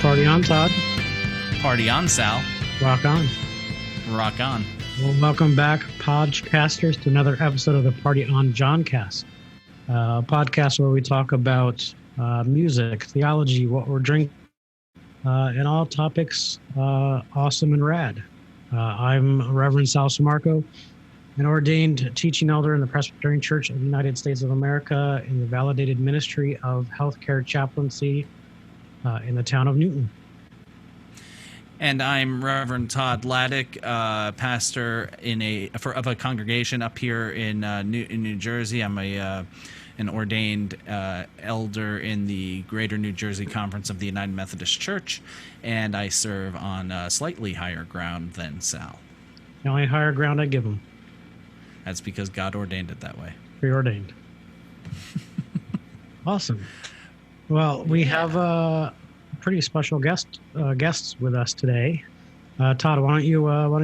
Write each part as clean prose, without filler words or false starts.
Party on, Todd. Party on, Sal. Rock on. Rock on. Well, welcome back, POJCasters, to another episode of the Party on Johncast, a podcast where we talk about music, theology, what we're drinking, and all topics awesome and rad. I'm Reverend Sal Marco, an ordained teaching elder in the Presbyterian Church of the United States of America in the validated ministry of healthcare chaplaincy in the town of Newton. And I'm Reverend Todd Laddick, pastor of a congregation up here in New Jersey. I'm an ordained elder in the Greater New Jersey Conference of the United Methodist Church, and I serve on slightly higher ground than Sal. The only higher ground I give them. That's because God ordained it that way. Preordained. Awesome. Well, we have pretty special guests with us today. Todd, why don't you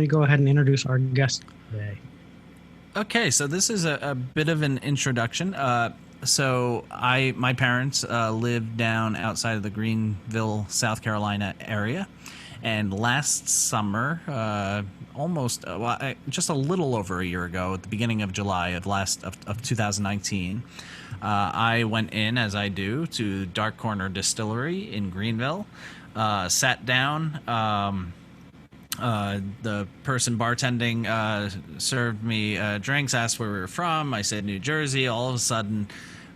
go ahead and introduce our guest today? Okay, so this is a bit of an introduction. So my parents live down outside of the Greenville, South Carolina area, and last summer, just a little over a year ago, at the beginning of July of 2019. I went in, as I do, to Dark Corner Distillery in Greenville, sat down. The person bartending served me drinks, asked where we were from. I said New Jersey. All of a sudden,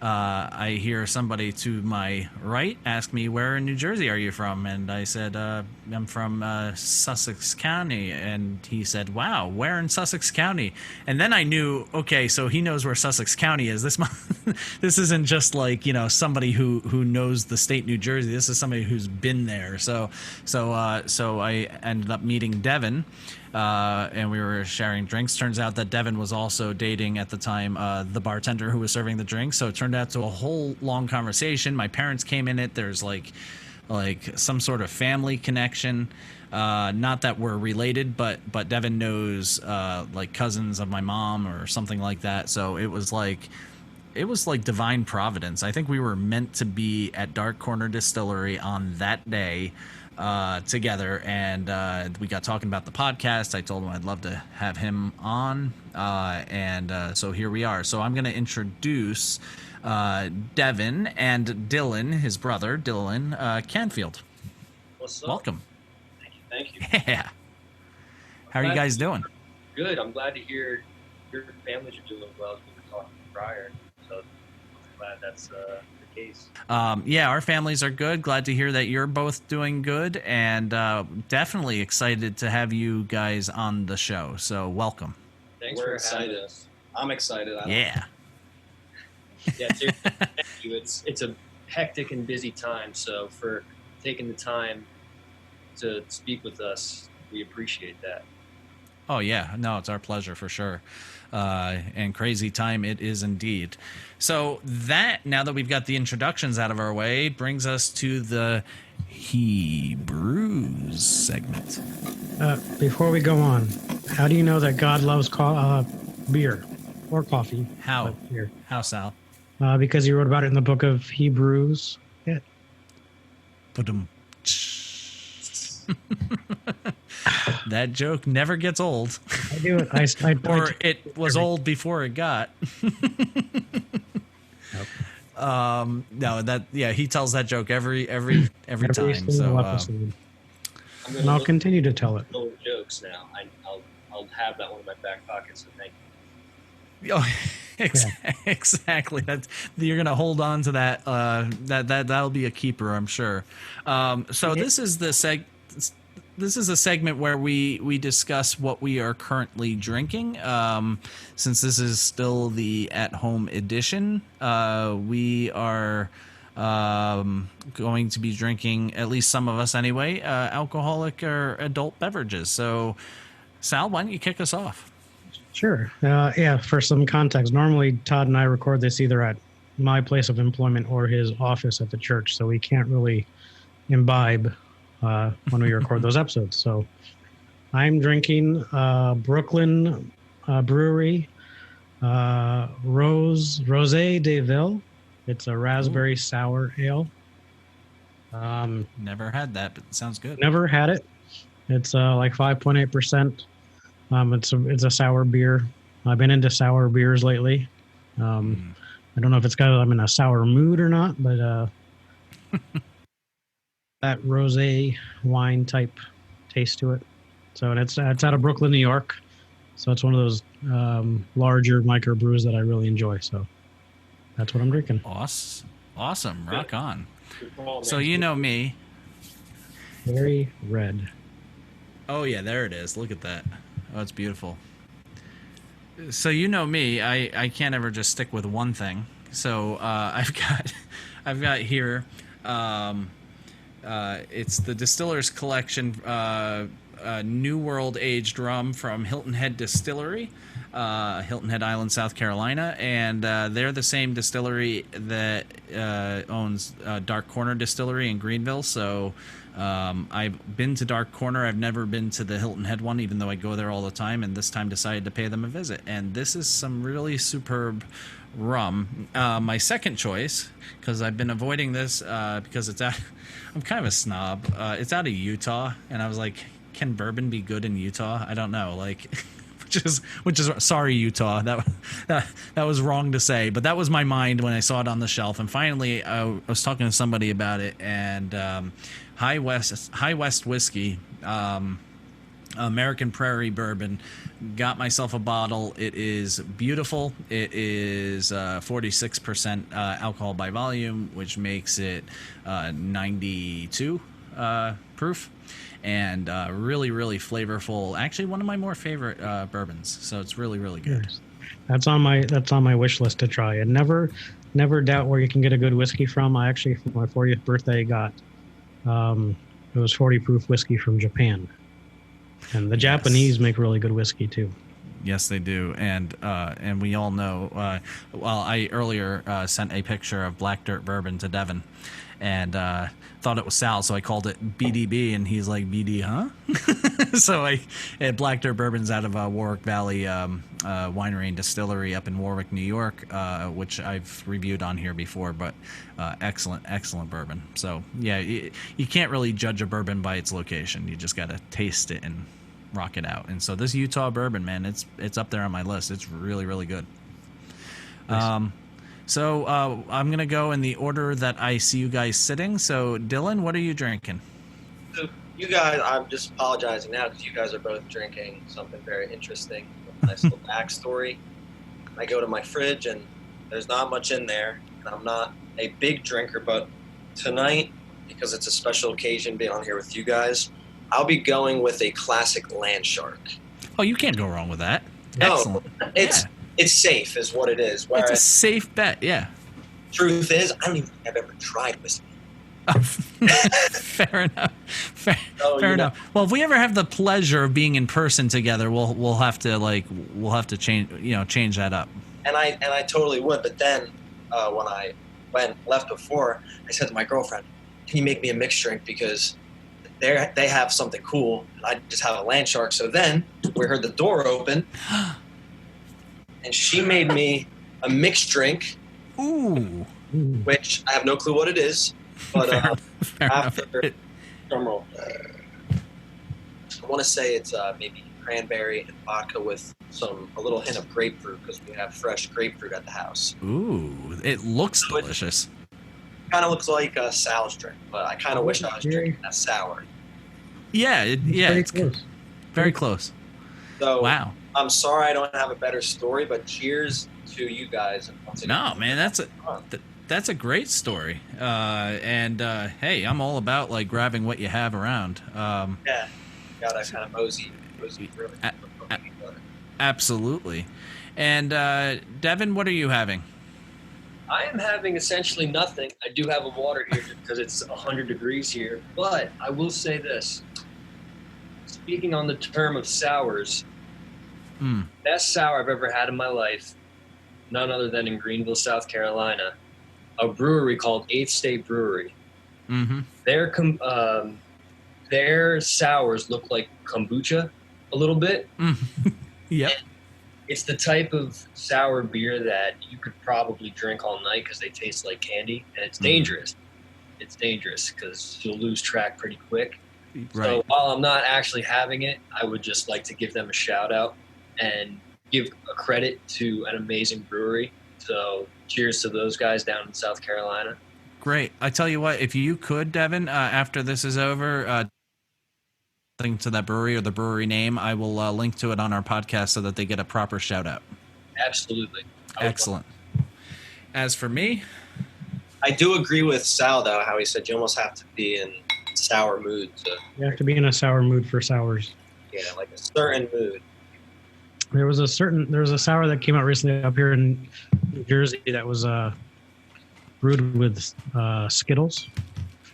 I hear somebody to my right ask me, where in New Jersey are you from? And I said, I'm from Sussex County. And he said, wow, where in Sussex County? And then I knew, okay, so he knows where Sussex County is. This isn't just like, somebody who knows the state New Jersey. This is somebody who's been there. So I ended up meeting Devin. And we were sharing drinks. Turns out that Devin was also dating at the time the bartender who was serving the drinks. So it turned out to a whole long conversation. My parents came in it. There's like some sort of family connection. Not that we're related, but Devin knows like cousins of my mom or something like that. So it was like divine providence. I think we were meant to be at Dark Corner Distillery on that day. Together, and we got talking about the podcast. I told him I'd love to have him on, and so here we are. So I'm going to introduce Devin and Dylan, his brother, Dylan Canfield. What's up? Welcome. Thank you. Yeah. How are you guys doing? Good. I'm glad to hear your families are doing well, as we were talking prior. So I'm glad that's the case. Yeah, our families are good. Glad to hear that you're both doing good, and definitely excited to have you guys on the show. So welcome. Thanks for excited. I'm excited. Yeah. Yeah, seriously, thank you. It's a hectic and busy time, so for taking the time to speak with us, we appreciate that. Oh, yeah. No, it's our pleasure for sure. And crazy time it is indeed. So now that we've got the introductions out of our way, brings us to the Brews segment. Before we go on, how do you know that God loves beer or coffee? How? Beer. How, Sal? Because he wrote about it in the book of Hebrews. Yeah. That joke never gets old. I do it. Or it was old before it got. No, he tells that joke every time. So and I'll continue to tell it. Little jokes now. I'll have that one in my back pocket. So thank you. Oh, exactly. You're gonna hold on to that. That'll be a keeper, I'm sure. This is This is a segment where we discuss what we are currently drinking. Since this is still the at-home edition, we are going to be drinking, at least some of us anyway, alcoholic or adult beverages. So, Sal, why don't you kick us off? Sure. For some context, normally Todd and I record this either at my place of employment or his office at the church, so we can't really imbibe when we record those episodes. So I'm drinking Brooklyn Brewery Rosé de Ville. It's a raspberry sour ale. Never had that, but it sounds good. Never had it. It's like 5.8%. It's a sour beer. I've been into sour beers lately. I don't know if it's because I'm in a sour mood or not, but that rosé wine type taste to it. So and it's out of Brooklyn, New York. So it's one of those larger microbrews that I really enjoy. So that's what I'm drinking. Awesome. Rock on. So you know me. Very red. Oh yeah, there it is. Look at that. Oh, it's beautiful. So you know me. I can't ever just stick with one thing. So I've got here. It's the Distiller's Collection New World Aged Rum from Hilton Head Distillery, Hilton Head Island, South Carolina, and they're the same distillery that owns Dark Corner Distillery in Greenville. So I've been to Dark Corner. I've never been to the Hilton Head one, even though I go there all the time, and this time decided to pay them a visit. And this is some really superb rum. My second choice, because I've been avoiding this because it's out. I'm kind of a snob. It's out of Utah, and I was like, can bourbon be good in Utah? I don't know. Like, which is sorry, Utah. That was wrong to say, but that was my mind when I saw it on the shelf. And finally, I was talking to somebody about it, and High West whiskey, American Prairie bourbon. Got myself a bottle. It is beautiful. It is 46% alcohol by volume, which makes it 92 proof, and really, really flavorful. Actually, one of my more favorite bourbons. So it's really, really good. Yes. That's on my wish list to try. And never doubt where you can get a good whiskey from. I actually, for my 40th birthday, got it was 40 proof whiskey from Japan. And the Japanese make really good whiskey too. Yes, they do, and we all know. Well, I earlier sent a picture of Black Dirt Bourbon to Devin, and thought it was Sal, so I called it BDB, and he's like, BD, huh? So Black Dirt Bourbon's out of Warwick Valley Winery and Distillery up in Warwick, New York, which I've reviewed on here before, but excellent bourbon. So yeah, you can't really judge a bourbon by its location. You just got to taste it and rock it out. And so this Utah bourbon, man, it's up there on my list. It's really, really good. Nice. So I'm going to go in the order that I see you guys sitting. So Dylan, what are you drinking? So you guys, I'm just apologizing now because you guys are both drinking something very interesting. A nice little backstory. I go to my fridge and there's not much in there. And I'm not a big drinker, but tonight, because it's a special occasion being on here with you guys, I'll be going with a classic Landshark. Oh, you can't go wrong with that. No, excellent. It's safe is what it is. It's a safe bet, yeah. Truth is, I don't even think I've ever tried whiskey. Oh, fair enough. Fair enough. Well, if we ever have the pleasure of being in person together, we'll have to change that up. And I totally would. But then when I left before, I said to my girlfriend, "Can you make me a mixed drink because they have something cool, and I just have a Landshark." So then we heard the door open, and she made me a mixed drink. Ooh. Which I have no clue what it is. But after drum roll, I want to say it's maybe cranberry and vodka with a little hint of grapefruit because we have fresh grapefruit at the house. Ooh, it looks delicious. Kind of looks like a Sal's drink, but I kind of wish I was drinking that sour. Yeah, it's close. Very close. So wow. I'm sorry I don't have a better story, but cheers to you guys. No, man, that's a great story. And hey, I'm all about like grabbing what you have around. Yeah, got a kind of mosey really. Absolutely. And Devin, what are you having? I am having essentially nothing. I do have a water here because it's 100 degrees here. But I will say this. Speaking on the term of sours, best sour I've ever had in my life, none other than in Greenville, South Carolina, a brewery called 8th State Brewery. Mm-hmm. Their sours look like kombucha a little bit. Yep. And it's the type of sour beer that you could probably drink all night because they taste like candy, and it's dangerous. it's dangerous because you'll lose track pretty quick. Right. So while I'm not actually having it, I would just like to give them a shout out and give a credit to an amazing brewery. So cheers to those guys down in South Carolina. Great. I tell you what, if you could, Devin, after this is over, link to that brewery or the brewery name, I will link to it on our podcast so that they get a proper shout out. Absolutely. Excellent. As for me, I do agree with Sal, though, how he said you almost have to be in sour mood You have to be in a sour mood for sours. like a certain mood. There was a sour that came out recently up here in New Jersey that was brewed with Skittles.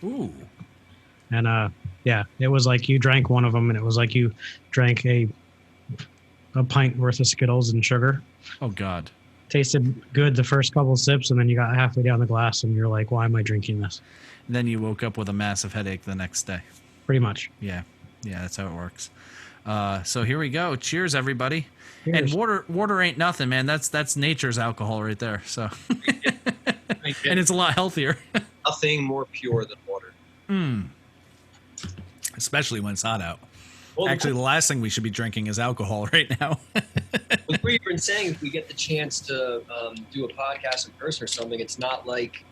ooh, And it was like you drank one of them, and it was like you drank a pint worth of Skittles and sugar. oh God. Tasted good the first couple of sips, and then you got halfway down the glass, and you're like, "Why am I drinking this?" And then you woke up with a massive headache the next day. Pretty much. Yeah, that's how it works. So here we go. Cheers, everybody. Cheers. And water ain't nothing, man. That's nature's alcohol right there. So, and it's a lot healthier. Nothing more pure than water. Especially when it's hot out. Well, Actually, the last thing we should be drinking is alcohol right now. what we've been saying, if we get the chance to do a podcast in person or something, it's not like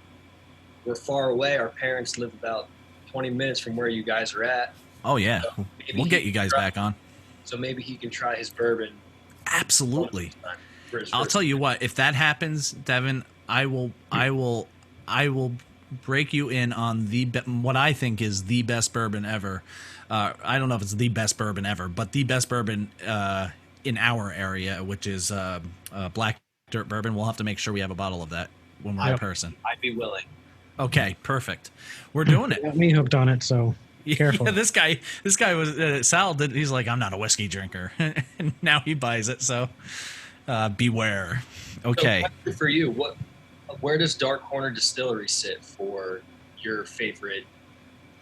we're far away. Our parents live about 20 minutes from where you guys are at. Oh, yeah. So We'll get you guys back on. So maybe he can try his bourbon. Absolutely. For his I'll first tell you what, if that happens, Devin, I will break you in on what I think is the best bourbon ever. I don't know if it's the best bourbon ever, but the best bourbon in our area, which is Black Dirt Bourbon. We'll have to make sure we have a bottle of that when we're in person. I'd be willing. Okay, perfect. We're doing it. Got me hooked on it, so careful. Yeah, this guy was Sal. He's like, I'm not a whiskey drinker, and now he buys it. So beware. Okay. So for you, where does Dark Corner Distillery sit for your favorite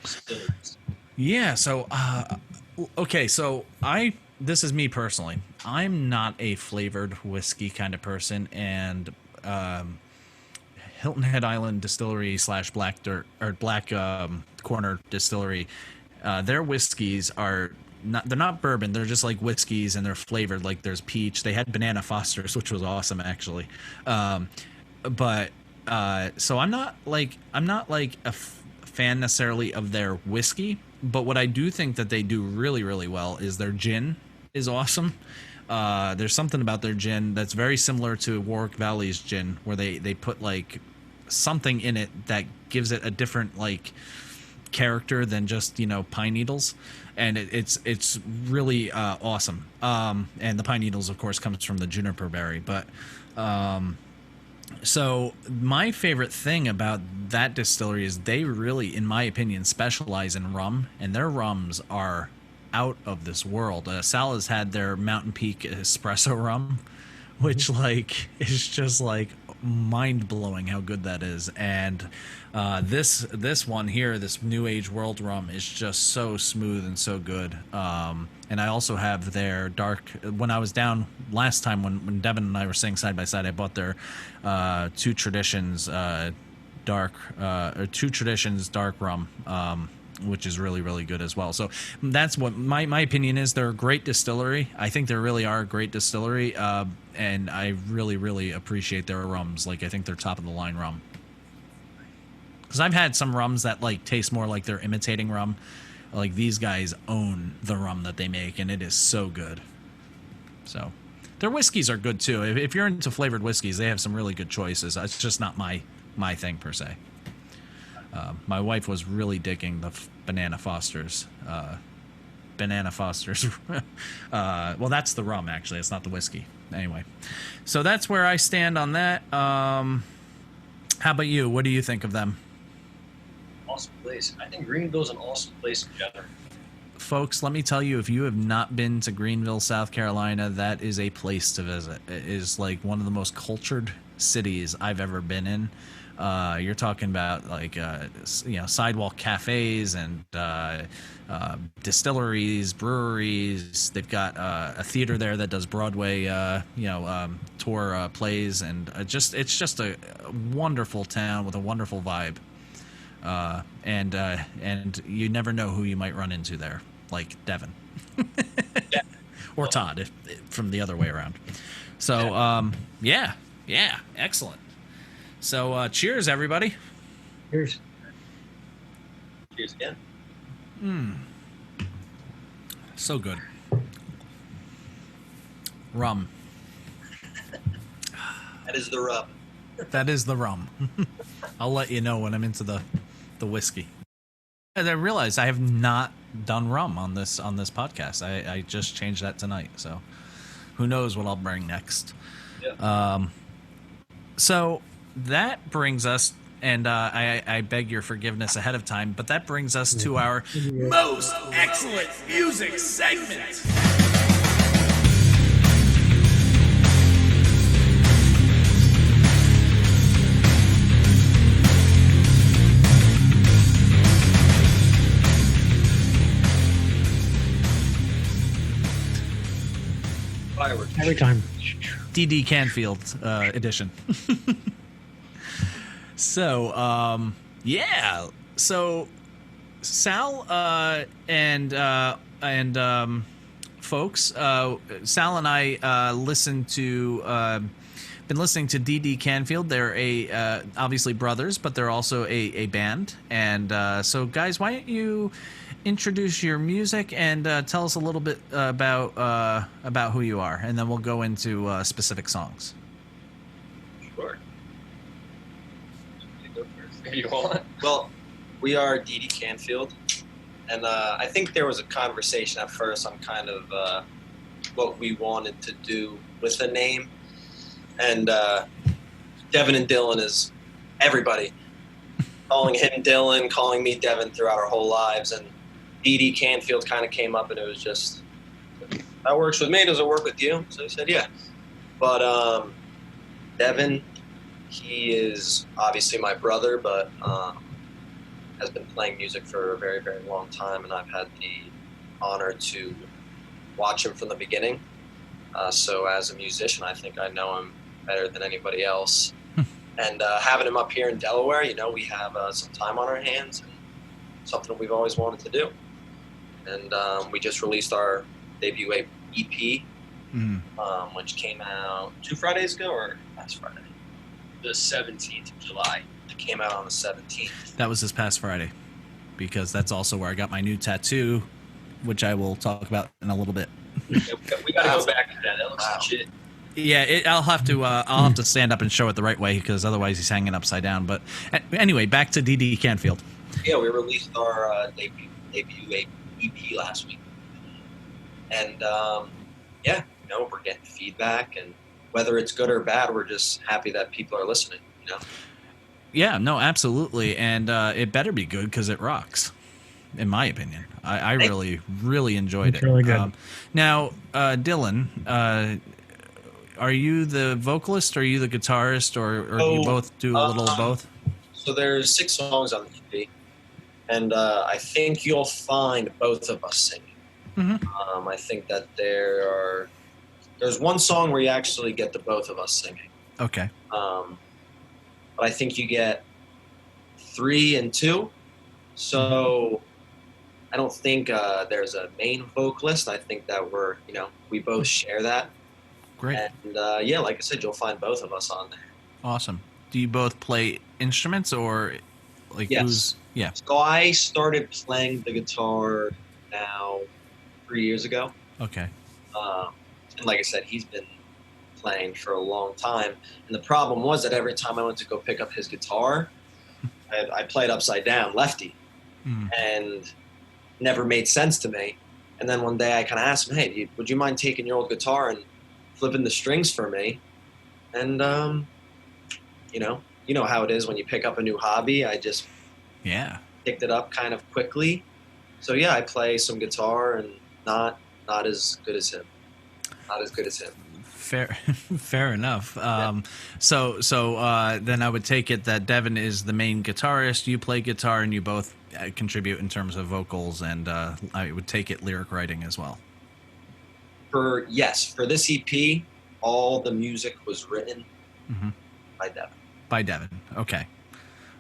distilleries? Yeah. So okay. So this is me personally. I'm not a flavored whiskey kind of person, and Hilton Head Island Distillery / Black Dirt or Black Corner Distillery, their whiskeys are they're not bourbon. They're just like whiskeys, and they're flavored. Like there's peach. They had banana Fosters, which was awesome actually. But so I'm not like a fan necessarily of their whiskey, but what I do think that they do really, really well is their gin is awesome. There's something about their gin that's very similar to Warwick Valley's gin, where they put like something in it that gives it a different like character than just pine needles, and it's really awesome. And the pine needles, of course, comes from the juniper berry, but so my favorite thing about that distillery is they really, in my opinion, specialize in rum, and their rums are out of this world. Sal has had their Mountain Peak espresso rum, which like is just like mind-blowing how good that is. And this one here, this New Age World rum, is just so smooth and so good. And I also have their dark. When I was down last time, when Devin and I were sitting side by side, I bought their Two Traditions dark rum, which is really, really good as well. So that's what my opinion is. They're a great distillery. I think they really are a great distillery, and I really, really appreciate their rums. Like I think they're top of the line rum. Because I've had some rums that like taste more like they're imitating rum. Like these guys own the rum that they make, and it is so good. So their whiskeys are good too. If you're into flavored whiskeys, they have some really good choices. It's just not my thing per se. My wife was really digging the Banana Fosters. Banana Fosters. Well, that's the rum, actually. It's not the whiskey. Anyway, so that's where I stand on that. How about you? What do you think of them? Awesome place. I think Greenville's an awesome place in general. Folks, let me tell you, if you have not been to Greenville, South Carolina, that is a place to visit. It is like one of the most cultured cities I've ever been in. You're talking about like sidewalk cafes and distilleries, breweries. They've got a theater there that does Broadway tour plays, and it's just a wonderful town with a wonderful vibe. and you never know who you might run into there, like Devin or Todd, if from the other way around. So yeah, excellent. So cheers, everybody. Cheers. Cheers again. So good. Rum. That is the rub. That is the rum. I'll let you know when I'm into the whiskey. And I realized I have not done rum on this podcast. I just changed that tonight, so who knows what I'll bring next. Yeah. So that brings us, and I beg your forgiveness ahead of time, but that brings us to our most excellent music segment. Fireworks. Every time. DD Canfield edition. So, yeah. So, Sal and folks, Sal and I been listening to DD Canfield. They're obviously brothers, but they're also a band. And so, guys, why don't you introduce your music and tell us a little bit about who you are, and then we'll go into specific songs. Sure. You go first if you want. Well, we are DD Canfield, and I think there was a conversation at first on kind of what we wanted to do with the name. And Devin and Dylan is everybody. Calling him Dylan, calling me Devin throughout our whole lives. And DD Canfield kind of came up, and it was just, that works with me. Does it work with you? So I said, yeah. But Devin, he is obviously my brother, but has been playing music for a very, very long time, and I've had the honor to watch him from the beginning. So as a musician, I think I know him better than anybody else. And having him up here in Delaware, we have some time on our hands and something we've always wanted to do. And we just released our debut EP, which came out 2 Fridays ago, or last Friday? The 17th of July. It came out on the 17th. That was this past Friday, because that's also where I got my new tattoo, which I will talk about in a little bit. Yeah, we got to go back to that. That looks legit. Yeah, I'll have to stand up and show it the right way, because otherwise he's hanging upside down. But anyway, back to DD Canfield. Yeah, we released our debut EP last week, and we're getting feedback, and whether it's good or bad, we're just happy that people are listening. Yeah, no, absolutely, and it better be good, because it rocks, in my opinion. I really enjoyed it. Really good. Now, Dylan, are you the vocalist, or are you the guitarist, or do you both do a little of both? So there's 6 songs on the EP, and I think you'll find both of us singing. Mm-hmm. I think that there's one song where you actually get the both of us singing. Okay. But I think you get 3 and 2. So I don't think there's a main vocalist. I think that we both share that. Great. And like I said, you'll find both of us on there. Awesome. Do you both play instruments, or like Yes. Yeah. So I started playing the guitar now 3 years ago. Okay. And like I said, he's been playing for a long time. And the problem was that every time I went to go pick up his guitar, I played upside down, lefty, and never made sense to me. And then one day I kind of asked him, hey, would you mind taking your old guitar and flipping the strings for me? And, you know how it is when you pick up a new hobby. I just picked it up kind of quickly. So, yeah, I play some guitar, and not as good as him. Not as good as him. Fair enough. So then I would take it that Devin is the main guitarist. You play guitar, and you both contribute in terms of vocals, and I would take it lyric writing as well. For this EP, all the music was written by Devin. By Devin. Okay.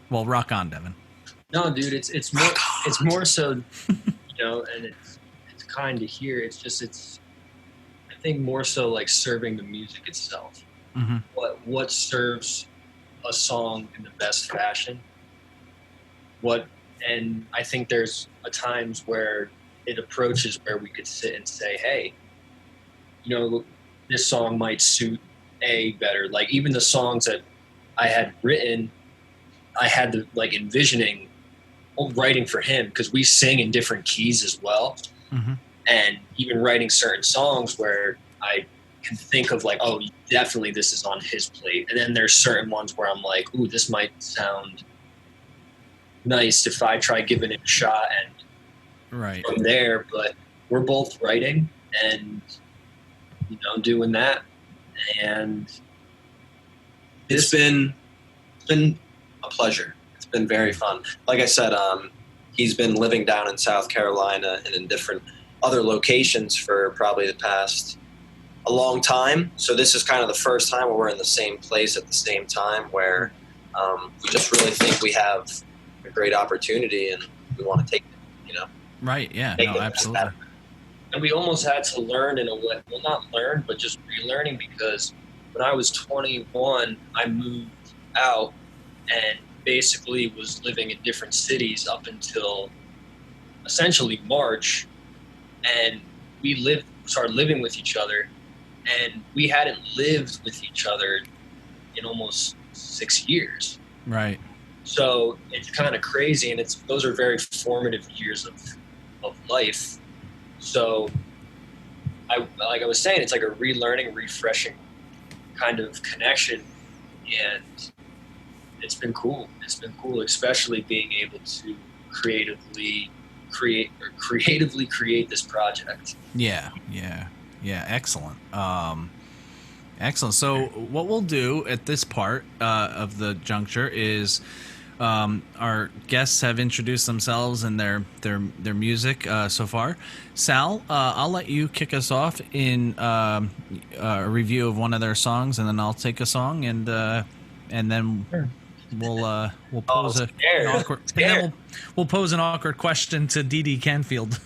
Well, rock on, Devin. No, dude, it's more so, and it's kind of here. It's just I think more so like serving the music itself. Mm-hmm. What serves a song in the best fashion. And I think there's times where it approaches where we could sit and say, hey, this song might suit A better. Like even the songs that I had written, I had the like envisioning writing for him because we sing in different keys as well. Mm-hmm. And even writing certain songs where I can think of like, oh, definitely this is on his plate. And then there's certain ones where I'm like, ooh, this might sound nice if I try giving it a shot and right from there. But we're both writing and, doing that. And it's been a pleasure. It's been very fun. Like I said, he's been living down in South Carolina and in different other locations for probably the past a long time. So this is kind of the first time where we're in the same place at the same time where we just really think we have a great opportunity and we want to take it, Right, yeah, no, absolutely. And we almost had to learn in a way, well, not learn, but just relearning because when I was 21, I moved out and basically was living in different cities up until essentially March. And we started living with each other, and we hadn't lived with each other in almost 6 years. Right. So it's kind of crazy, and those are very formative years of life. So like I was saying, it's like a relearning, refreshing kind of connection, and it's been cool. It's been cool, especially being able to creatively create this project. Yeah, excellent. Excellent. So what we'll do at this part of the juncture is our guests have introduced themselves and their music so far. Sal, I'll let you kick us off in a review of one of their songs, and then I'll take a song, and then Sure. we'll pose an awkward, and then we'll pose an awkward question to DD Canfield.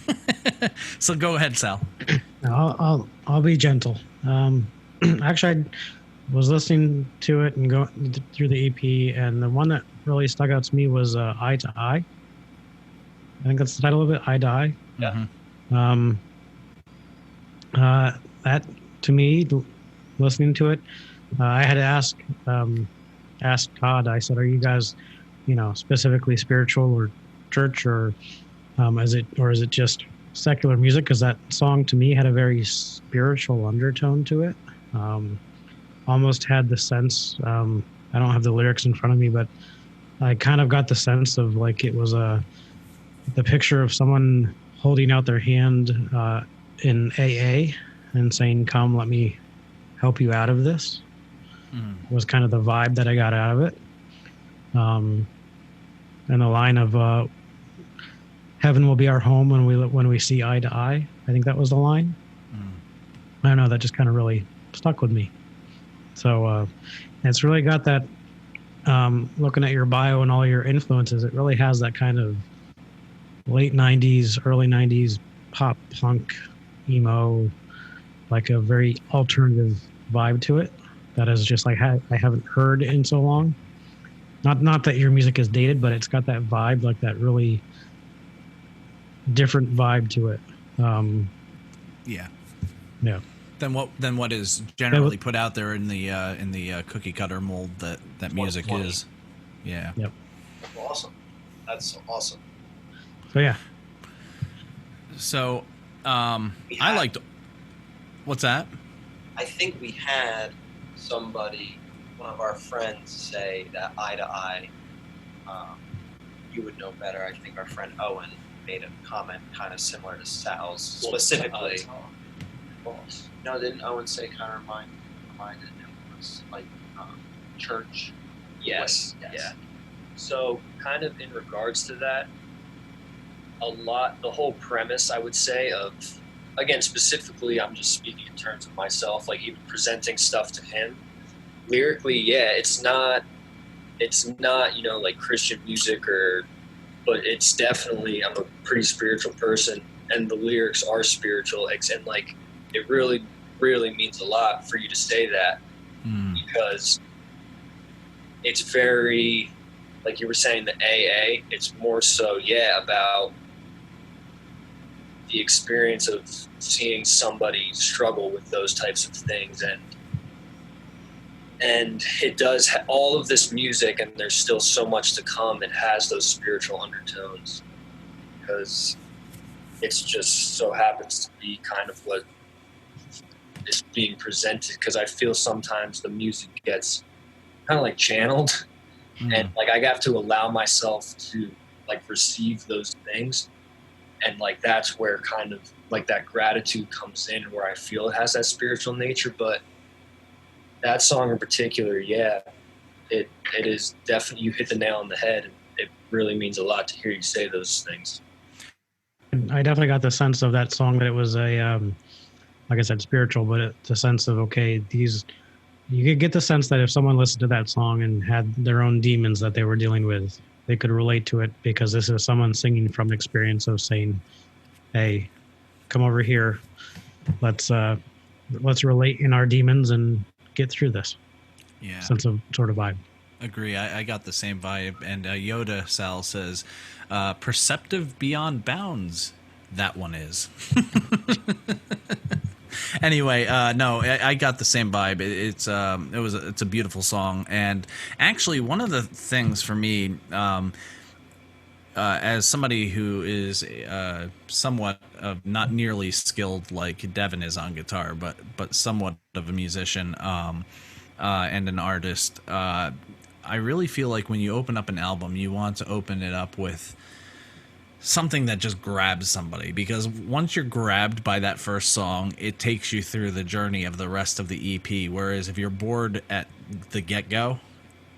So go ahead, Sal. I'll be gentle. Actually, I was listening to it and going through the EP, and the one that really stuck out to me was Eye to Eye. I think that's the title of it, Eye to Eye. Yeah. That, to me, listening to it, I had to ask Todd. I said, "Are you guys, specifically spiritual or church, or is it just secular music?" Because that song to me had a very spiritual undertone to it. Almost had the sense. I don't have the lyrics in front of me, but I kind of got the sense of like it was the picture of someone holding out their hand in AA and saying, "Come, let me help you out of this." Was kind of the vibe that I got out of it. And the line of "Heaven will be our home when we see eye to eye." I think that was the line. I don't know. That just kind of really stuck with me. So it's really got that. Looking at your bio and all your influences, it really has that kind of late 90s, early 90s pop punk, emo, like a very alternative vibe to it that is just like I haven't heard in so long. Not that your music is dated, but it's got that vibe, like that really different vibe to it. Yeah. Yeah. Than what is generally put out there in the cookie cutter mold that music is. Yeah. Yep. Awesome. That's awesome. So yeah. So I liked. What's that? I think we had somebody, one of our friends, say that Eye to Eye. You would know better. I think our friend Owen made a comment kind of similar to Sal's specifically. No, didn't Owen say kind of reminded him was like church? Yes. Yeah. So kind of in regards to that, the whole premise, I would say, of, again, specifically, I'm just speaking in terms of myself, like even presenting stuff to him, lyrically, yeah, it's not, like Christian music or but it's definitely, I'm a pretty spiritual person, and the lyrics are spiritual, and like it really, really means a lot for you to say that, because it's very, like you were saying, the AA, it's more so, about the experience of seeing somebody struggle with those types of things, and it does all of this music, and there's still so much to come. It has those spiritual undertones because it's just so happens to be kind of what is being presented. Because I feel sometimes the music gets kind of like channeled, and like I have to allow myself to like receive those things, and like that's where kind of like that gratitude comes in, where I feel it has that spiritual nature. But that song in particular, it is definitely, you hit the nail on the head, and it really means a lot to hear you say those things. I definitely got the sense of that song that it was a, like I said, spiritual, but it's a sense of, okay, you could get the sense that if someone listened to that song and had their own demons that they were dealing with, they could relate to it, because this is someone singing from an experience of saying, hey, come over here. Let's relate in our demons and get through this. Yeah. Sense of sort of vibe. Agree. I got the same vibe. And Yoda Sal says, perceptive beyond bounds. That one is. Anyway, no, I got the same vibe. It's a beautiful song. And actually, one of the things for me, as somebody who is somewhat of not nearly skilled like Devin is on guitar, but somewhat of a musician and an artist, I really feel like when you open up an album, you want to open it up with something that just grabs somebody, because once you're grabbed by that first song, it takes you through the journey of the rest of the EP. Whereas if you're bored at the get-go,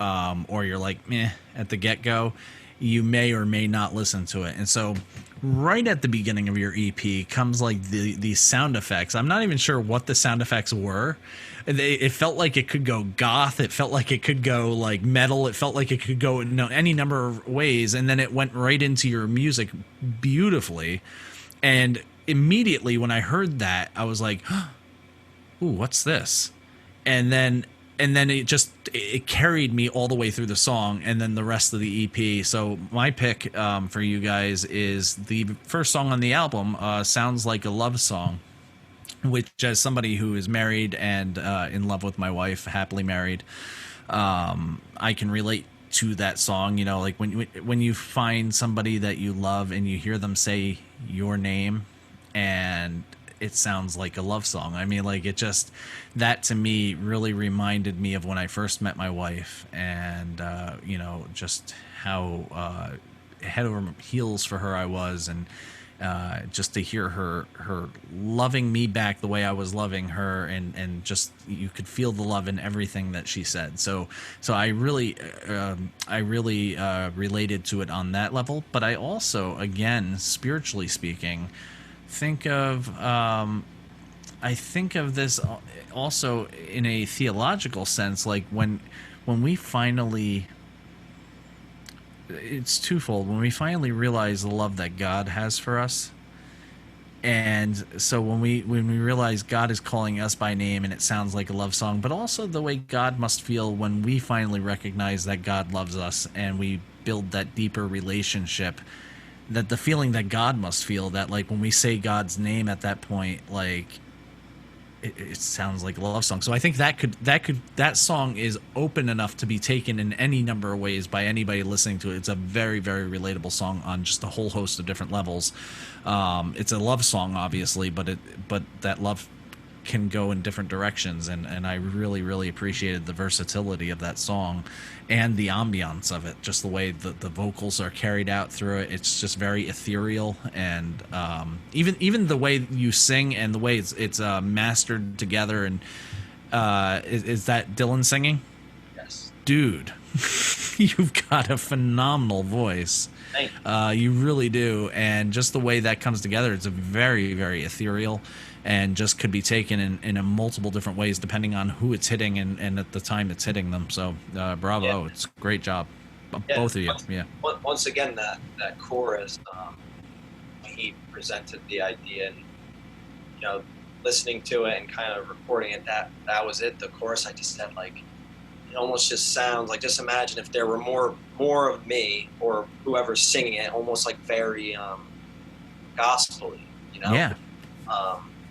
or you're like meh at the get-go, you may or may not listen to it. And so right at the beginning of your EP comes like these sound effects. I'm not even sure what the sound effects were. It felt like it could go goth. It felt like it could go like metal. It felt like it could go any number of ways. And then it went right into your music beautifully. And immediately when I heard that, I was like, ooh, what's this? And then it carried me all the way through the song, and then the rest of the EP. So my pick for you guys is the first song on the album, Sounds Like a Love Song, which, as somebody who is married and in love with my wife, happily married, I can relate to that song. You know, like when you find somebody that you love and you hear them say your name, and it sounds like a love song. I mean, like, it just, that to me really reminded me of when I first met my wife, and you know, just how head over heels for her I was, and just to hear her loving me back the way I was loving her, and just, you could feel the love in everything that she said. So I really related to it on that level. But I also, again, spiritually speaking, I think of this also in a theological sense, like when we finally, it's twofold. When we finally realize the love that God has for us, and so when we realize God is calling us by name, and it sounds like a love song, but also the way God must feel when we finally recognize that God loves us, and we build that deeper relationship, that the feeling that God must feel, that like when we say God's name at that point, like it sounds like a love song. So I think that song is open enough to be taken in any number of ways by anybody listening to it. It's a very, very relatable song on just a whole host of different levels. It's a love song, obviously, but that love can go in different directions, and I really, really appreciated the versatility of that song and the ambiance of it, just the way the vocals are carried out through it. It's just very ethereal, and even the way you sing and the way it's mastered together. And is that Dylan singing? Yes. Dude, you've got a phenomenal voice. You really do. And just the way that comes together, it's a very, very ethereal, and just could be taken in a multiple different ways depending on who it's hitting and at the time it's hitting them. So bravo. Yeah. It's a great job. both of you. Yeah. Once again, that chorus, he presented the idea, and listening to it and kind of recording it. That was it. The chorus, I just said, like, it almost just sounds like, just imagine if there were more of me or whoever's singing it, almost like very gospel-y, Yeah.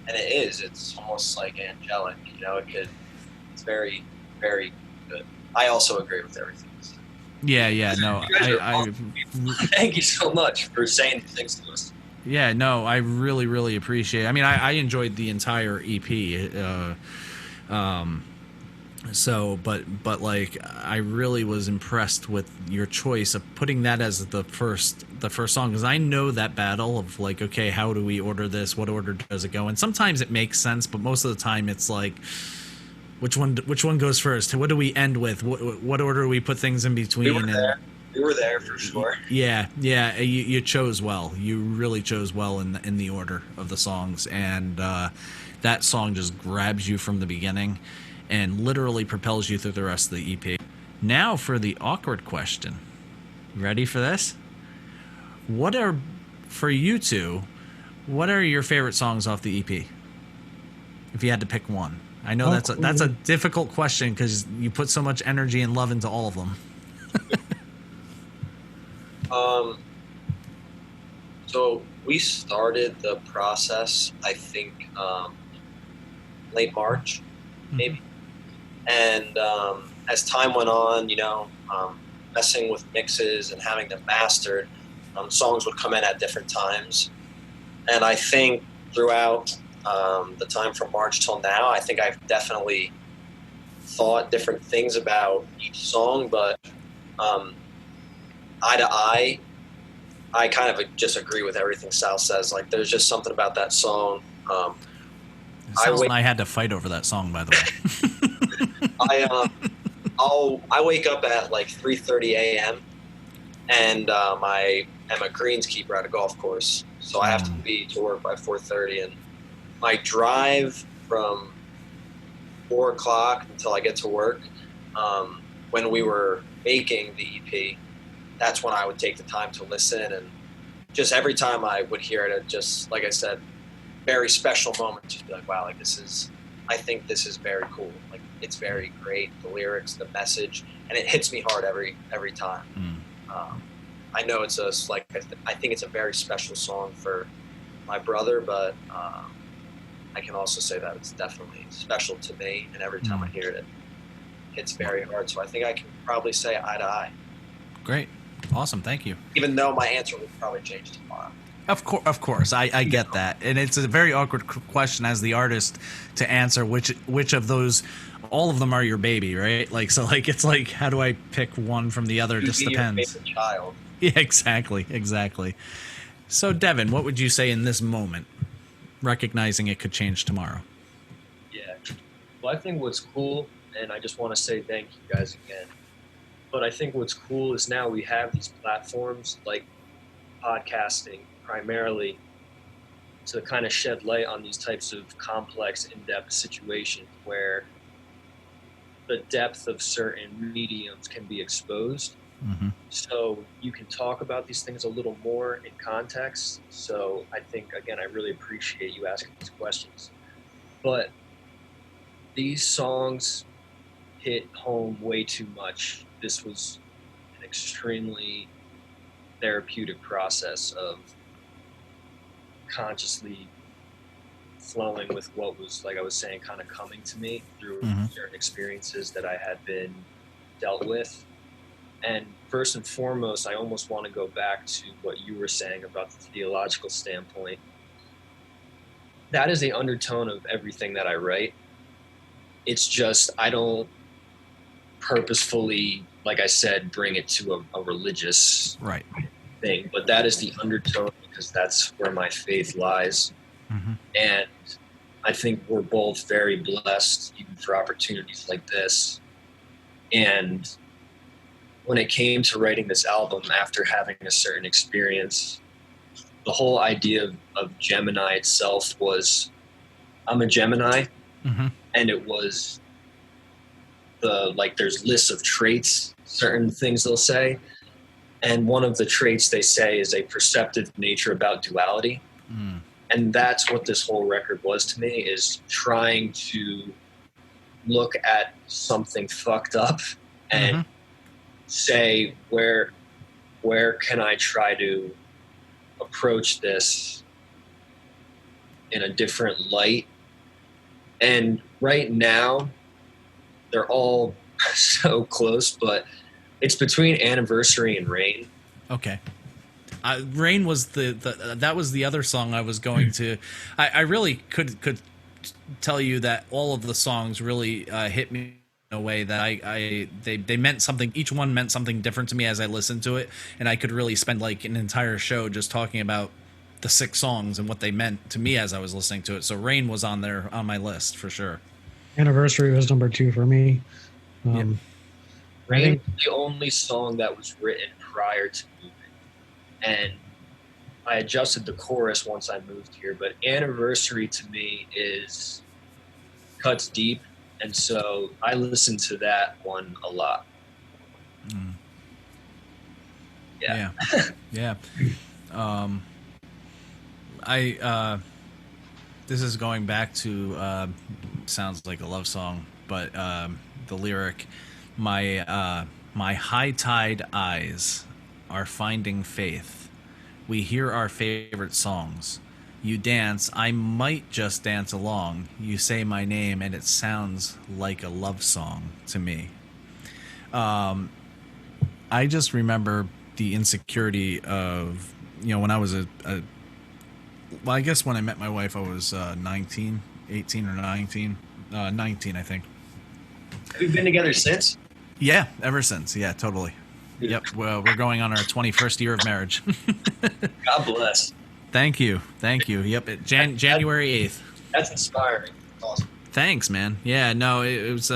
And it is. It's almost like angelic. It's very, very good. I also agree with everything. Yeah. No, I thank you so much for saying these things to us. Yeah, no, I really, really appreciate it. I mean, I enjoyed the entire EP. But like, I really was impressed with your choice of putting that as the first song, because I know that battle of like, okay, how do we order this? What order does it go? And sometimes it makes sense, but most of the time it's like, which one goes first? What do we end with? What order do we put things in between? We were there for sure. Yeah. You chose well. You really chose well in the order of the songs, and that song just grabs you from the beginning and literally propels you through the rest of the EP. Now for the awkward question. Ready for this? For you two, what are your favorite songs off the EP? If you had to pick one. I know that's a difficult question because you put so much energy and love into all of them. So we started the process, I think, late March, maybe. And as time went on, messing with mixes and having them mastered, songs would come in at different times. And I think throughout the time from March till now, I think I've definitely thought different things about each song, but eye to eye, I kind of just agree with everything Sal says. Like, there's just something about that song. Sal and I had to fight over that song, by the way. I wake up at like 3:30 a.m. and I am a greenskeeper at a golf course, so I have to be to work by 4:30. And my drive from 4 o'clock until I get to work, when we were making the EP, that's when I would take the time to listen, and just every time I would hear it, just like I said, very special moment. Just be like, wow, like I think this is very cool. Like, it's very great. The lyrics, the message, and it hits me hard every time. I know it's I think it's a very special song for my brother, but I can also say that it's definitely special to me, and every time I hear it, it's very hard. So I think I can probably say eye to eye. Great. Awesome. Thank you. Even though my answer would probably change tomorrow. Of course. I get that. And it's a very awkward question as the artist to answer which of those, all of them are your baby, right? Like, so like, it's like, how do I pick one from the other? It just depends. Your favorite child. Yeah, exactly. So Devin, what would you say in this moment, recognizing it could change tomorrow? Yeah. Well, I think what's cool, and I just want to say thank you guys again, but I think what's cool is now we have these platforms like podcasting primarily to kind of shed light on these types of complex, in-depth situations where the depth of certain mediums can be exposed. So you can talk about these things a little more in context. So I think, again, I really appreciate you asking these questions. But these songs hit home way too much. This was an extremely therapeutic process of consciously flowing with what was, like I was saying, kind of coming to me through certain experiences that I had been dealt with. And first and foremost, I almost want to go back to what you were saying about the theological standpoint. That is the undertone of everything that I write. It's just, I don't purposefully, like I said, bring it to a religious thing, but that is the undertone because that's where my faith lies. And I think we're both very blessed even for opportunities like this. And when it came to writing this album after having a certain experience, the whole idea of Gemini itself was, I'm a Gemini, and it was there's lists of traits, certain things they'll say, And one of the traits they say is a perceptive nature about duality. And that's what this whole record was to me, is trying to look at something fucked up and say, where can I try to approach this in a different light? And right now, they're all so close, but it's between Anniversary and Rain. Okay. Rain was that was the other song I was going to. I really could tell you that all of the songs really hit me in a way that they meant something. Each one meant something different to me as I listened to it, and I could really spend like an entire show just talking about the 6 songs and what they meant to me as I was listening to it. So Rain was on my list for sure. Anniversary was number 2 for me. Rain was the only song that was written prior to moving, and I adjusted the chorus once I moved here, but Anniversary to me cuts deep, and so I listen to that one a lot. Yeah. This is going back to sounds like a love song, but the lyric, my high tide eyes are finding faith. We hear our favorite songs. You dance, I might just dance along. You say my name and it sounds like a love song to me. I just remember the insecurity of, when I was I guess when I met my wife, I was 18 or 19, I think. Have you been together since? Yeah, ever since. Yeah, totally. Yep. Well, we're going on our 21st year of marriage. God bless. Thank you. Yep. January 8th. That's inspiring. Awesome. Thanks, man. Yeah, no, it was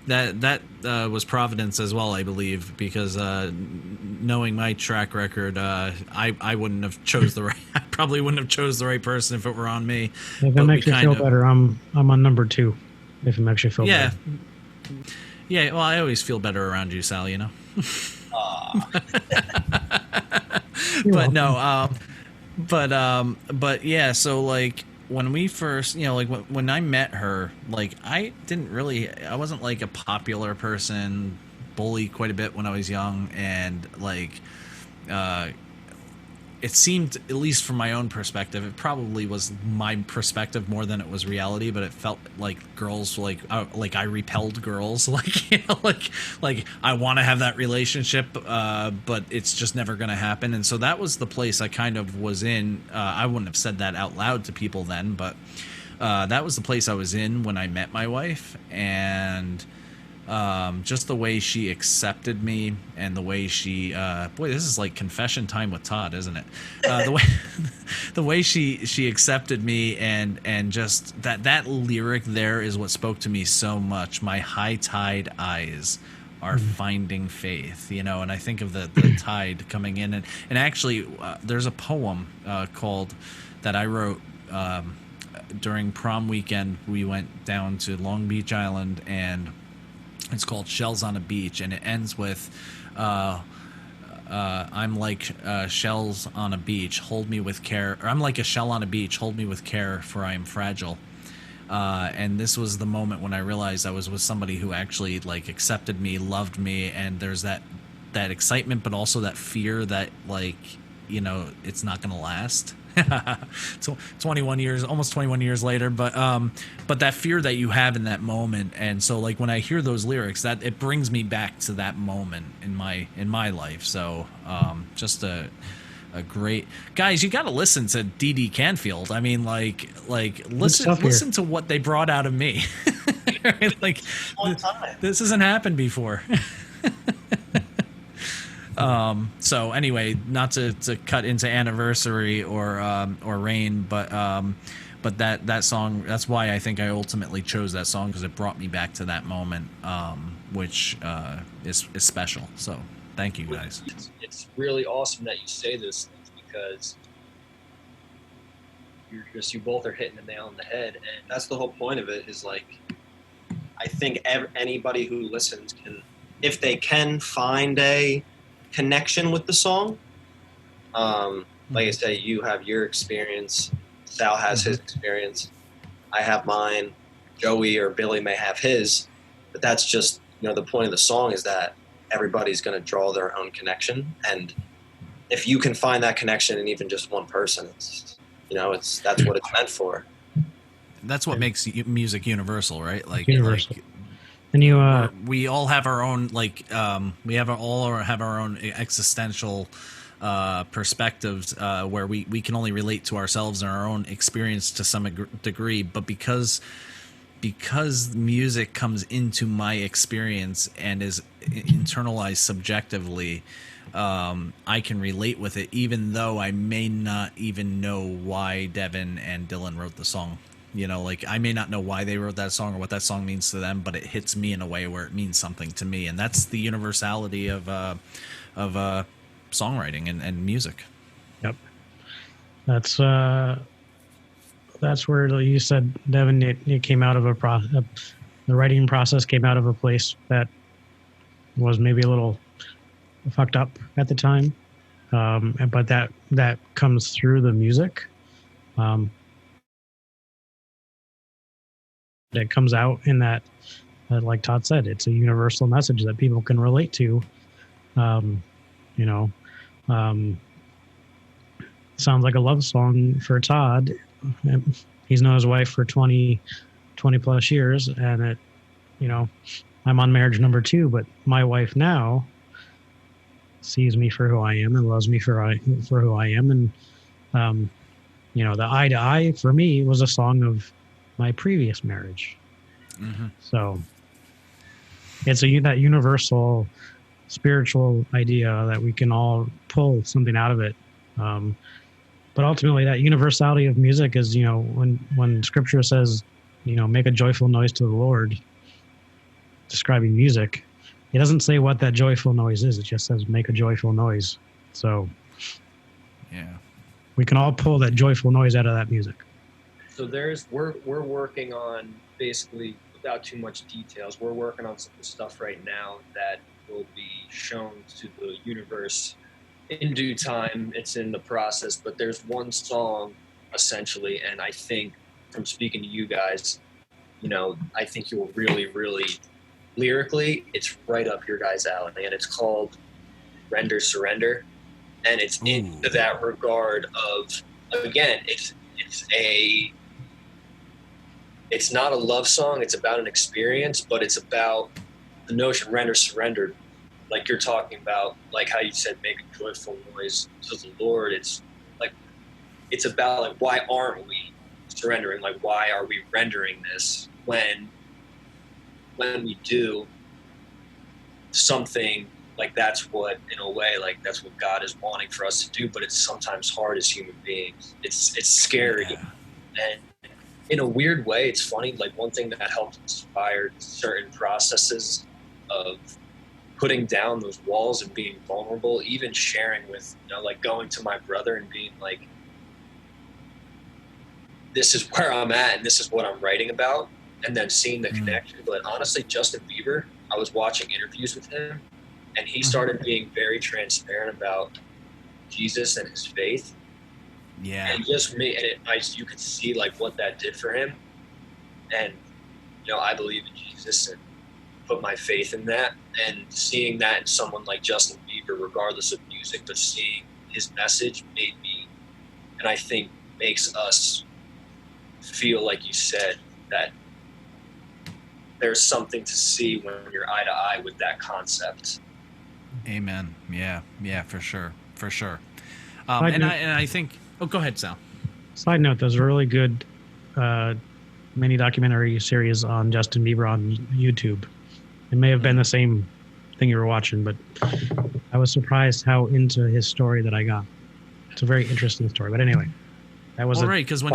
that was Providence as well, I believe, because knowing my track record, I wouldn't have chose the right. I probably wouldn't have chose the right person if it were on me. If it makes you feel better, I'm on number 2. If it makes you feel better. Yeah. Well, I always feel better around you, Sal. But no. But yeah. So like when we first, like when I met her, like I wasn't like a popular person, bullied quite a bit when I was young, and like it seemed, at least from my own perspective, it probably was my perspective more than it was reality, but it felt like girls, like I repelled girls, like I want to have that relationship, but it's just never going to happen. And so that was the place I kind of was in. I wouldn't have said that out loud to people then, but that was the place I was in when I met my wife. And just the way she accepted me, and the way she boy, this is like confession time with Todd, isn't it? The way she accepted me, and just that lyric there is what spoke to me so much. My high tide eyes are finding faith, and I think of the tide coming in, and actually there's a poem called that I wrote during prom weekend. We went down to Long Beach Island, and it's called Shells on a Beach, and it ends with I'm like shells on a beach, hold me with care, or I'm like a shell on a beach, hold me with care, for I am fragile. And this was the moment when I realized I was with somebody who actually like accepted me, loved me, and there's that excitement, but also that fear that like, it's not going to last. So 21 years later, but that fear that you have in that moment. And so like when I hear those lyrics, that it brings me back to that moment in my life. So just a great, guys, you got to listen to DD Canfield. I mean, like listen to what they brought out of me. Like this hasn't happened before. So anyway, not to cut into Anniversary or Rain, but that song, that's why I think I ultimately chose that song, because it brought me back to that moment, which is special. So thank you, guys. It's really awesome that you say this, because you both are hitting the nail on the head, and that's the whole point of it. Is like, I think anybody who listens can, if they can find a connection with the song. Like I said, you have your experience. Sal has his experience. I have mine. Joey or Billy may have his. But that's just, the point of the song is that everybody's going to draw their own connection. And if you can find that connection in even just one person, it's, that's what it's meant for. That's what makes music universal, right? Like universal. And we all have our own, we all have our own existential perspectives where we can only relate to ourselves and our own experience to some degree, but because music comes into my experience and is internalized subjectively, I can relate with it, even though I may not even know why Devin and Dylan wrote the song. I may not know why they wrote that song or what that song means to them, but it hits me in a way where it means something to me, and that's the universality of songwriting and music. Yep. That's where you said, Devin, it came out of the writing process came out of a place that was maybe a little fucked up at the time. But that comes through the music. It comes out in that, like Todd said, it's a universal message that people can relate to. Sounds like a love song for Todd. He's known his wife for 20 plus years, and I'm on marriage number 2, but my wife now sees me for who I am and loves me for who I am. And, the Eye to Eye for me was a song of my previous marriage. Mm-hmm. So it's that universal spiritual idea that we can all pull something out of it. But ultimately that universality of music is, when scripture says, make a joyful noise to the Lord, describing music, it doesn't say what that joyful noise is. It just says, make a joyful noise. So yeah, we can all pull that joyful noise out of that music. So we're working on, basically, without too much details, we're working on some stuff right now that will be shown to the universe in due time. It's in the process, but there's one song essentially, and I think from speaking to you guys, I think you'll really, really, lyrically, it's right up your guys' alley, and it's called Render Surrender, and it's into that regard of, again, it's not a love song, it's about an experience, but it's about the notion render surrender, like you're talking about, like how you said, make a joyful noise to the Lord. It's about why aren't we surrendering? Like, why are we rendering this when we do something like that's what, in a way, like that's what God is wanting for us to do, but it's sometimes hard as human beings. It's scary. Yeah. And in a weird way, it's funny. Like, one thing that helped inspire certain processes of putting down those walls and being vulnerable, even sharing with, like going to my brother and being like, this is where I'm at and this is what I'm writing about, and then seeing the connection. But honestly, Justin Bieber, I was watching interviews with him, and he started being very transparent about Jesus and his faith. Yeah. And just me, and you could see like what that did for him. And, I believe in Jesus and put my faith in that, and seeing that in someone like Justin Bieber, regardless of music, but seeing his message made me, and I think makes us feel, like you said, that there's something to see when you're eye to eye with that concept. Amen. Yeah, for sure. And I think, go ahead, Sal. Side note, there's a really good mini documentary series on Justin Bieber on YouTube. It may have been the same thing you were watching, but I was surprised how into his story that I got. It's a very interesting story. But anyway, That was right, because when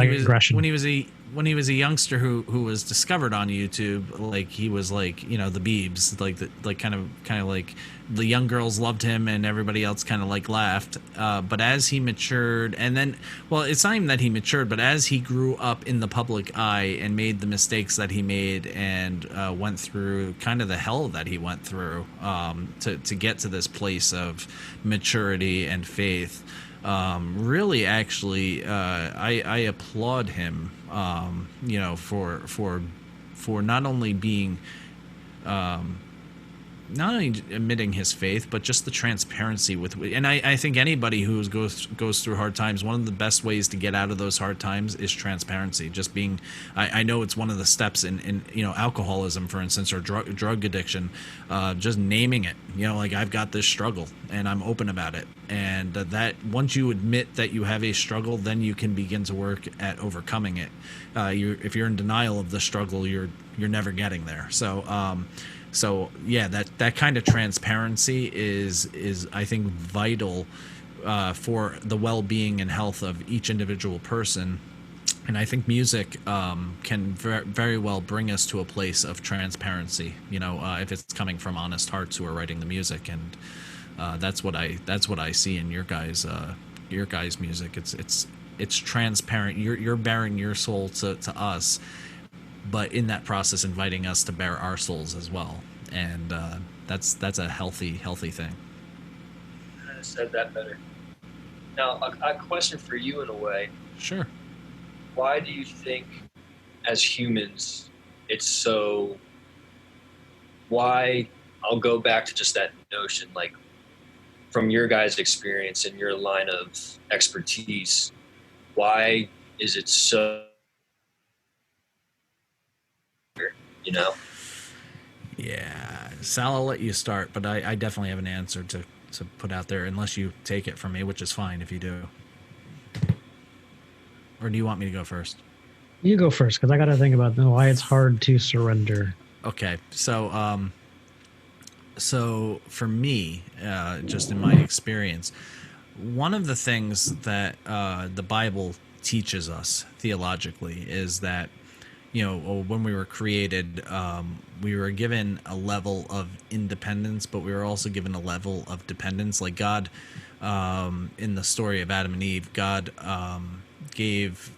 he was a youngster who was discovered on YouTube, like he was like, you know, the Beebs, like kind of like the young girls loved him and everybody else kind of like laughed. But as he matured, and then, well, it's not even that he matured, but as he grew up in the public eye and made the mistakes that he made and went through kind of the hell that he went through to get to this place of maturity and faith. Really, actually, I applaud him, you know, for not only being, not only admitting his faith, but just the transparency with. And I think anybody who goes through hard times, one of the best ways to get out of those hard times is transparency. Just being, I know it's one of the steps in you know, alcoholism, for instance, or drug addiction, just naming it. You know, like, I've got this struggle and I'm open about it. And that once you admit that you have a struggle, then you can begin to work at overcoming it. If you're in denial of the struggle, you're never getting there. So yeah, that kind of transparency is I think vital for the well-being and health of each individual person. And I think music can very well bring us to a place of transparency, you know, if it's coming from honest hearts who are writing the music. And that's what I see in your guys' music. It's transparent. You're bearing your soul to us, but in that process, inviting us to bear our souls as well. And that's a healthy thing. I said that better. Now, a question for you in a way. Sure. Why do you think, as humans, it's so... Why... I'll go back to just that notion, like, from your guys' experience and your line of expertise, why is it so... You know? Yeah. Sal, I'll let you start, but I definitely have an answer to put out there, unless you take it from me, which is fine if you do. Or do you want me to go first? You go first, because I got to think about why it's hard to surrender. Okay. So for me, just in my experience, one of the things that the Bible teaches us theologically is that, you know, when we were created, we were given a level of independence, but we were also given a level of dependence. Like God, in the story of Adam and Eve, God gave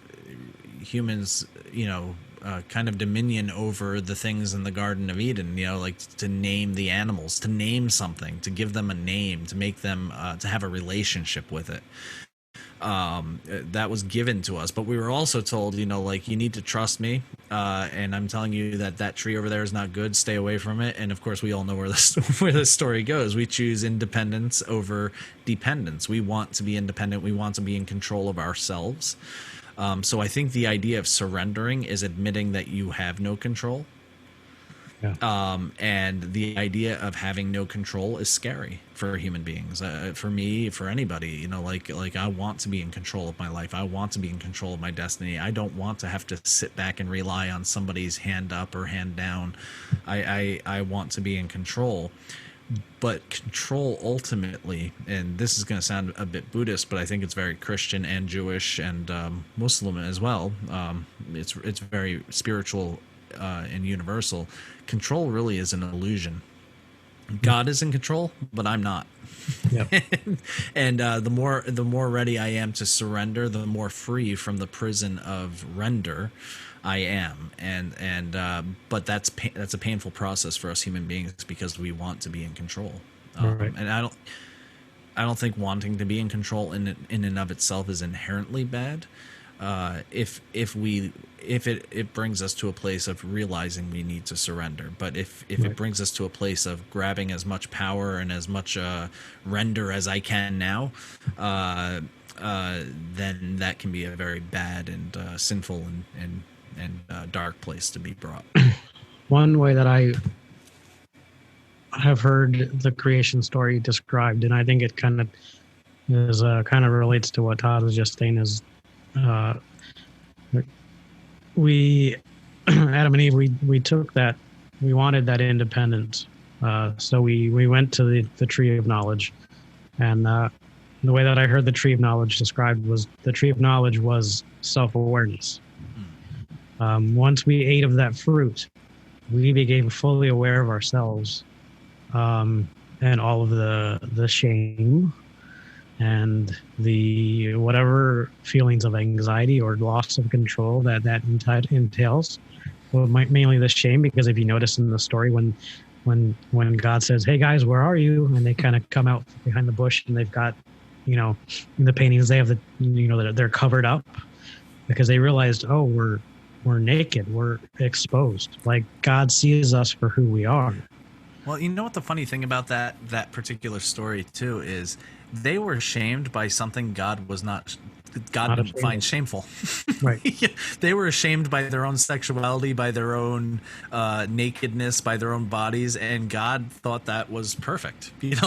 humans, you know, kind of dominion over the things in the Garden of Eden, you know, like to name the animals, to name something, to give them a name, to make them, to have a relationship with it. That was given to us, but we were also told, you know, like, you need to trust me, and I'm telling you that tree over there is not good, stay away from it. And of course we all know where this story goes. We choose independence over dependence. We want to be independent, we want to be in control of ourselves. So I think the idea of surrendering is admitting that you have no control. Yeah. And the idea of having no control is scary for human beings. For me, for anybody, you know, like I want to be in control of my life. I want to be in control of my destiny. I don't want to have to sit back and rely on somebody's hand up or hand down. I want to be in control. But control ultimately, and this is going to sound a bit Buddhist, but I think it's very Christian and Jewish and Muslim as well. It's very spiritual and universal. Control really is an illusion. God is in control, but I'm not. Yep. And the more ready I am to surrender, the more free from the prison of render I am. But that's a painful process for us human beings, because we want to be in control. Right. And I don't think wanting to be in control in and of itself is inherently bad. If it brings us to a place of realizing we need to surrender. But if right. It brings us to a place of grabbing as much power and as much render as I can now, then that can be a very bad and sinful and dark place to be brought. One way that I have heard the creation story described, and I think it kind of relates to what Todd was just saying, is we Adam and Eve, we took that, we wanted that independence, so we went to the tree of knowledge, and the way that I heard the tree of knowledge described was the tree of knowledge was self-awareness. Once we ate of that fruit, we became fully aware of ourselves, and all of the shame and the whatever feelings of anxiety or loss of control that entails. Well, mainly the shame, because if you notice in the story, when God says, "Hey guys, where are you?" and they kind of come out behind the bush, and they've got, in the paintings they have they're covered up because they realized, oh, we're naked, we're exposed. Like, God sees us for who we are. Well, you know what the funny thing about that particular story too is, they were ashamed by something God didn't find shameful. Right. Yeah, they were ashamed by their own sexuality, by their own nakedness, by their own bodies, and God thought that was perfect. This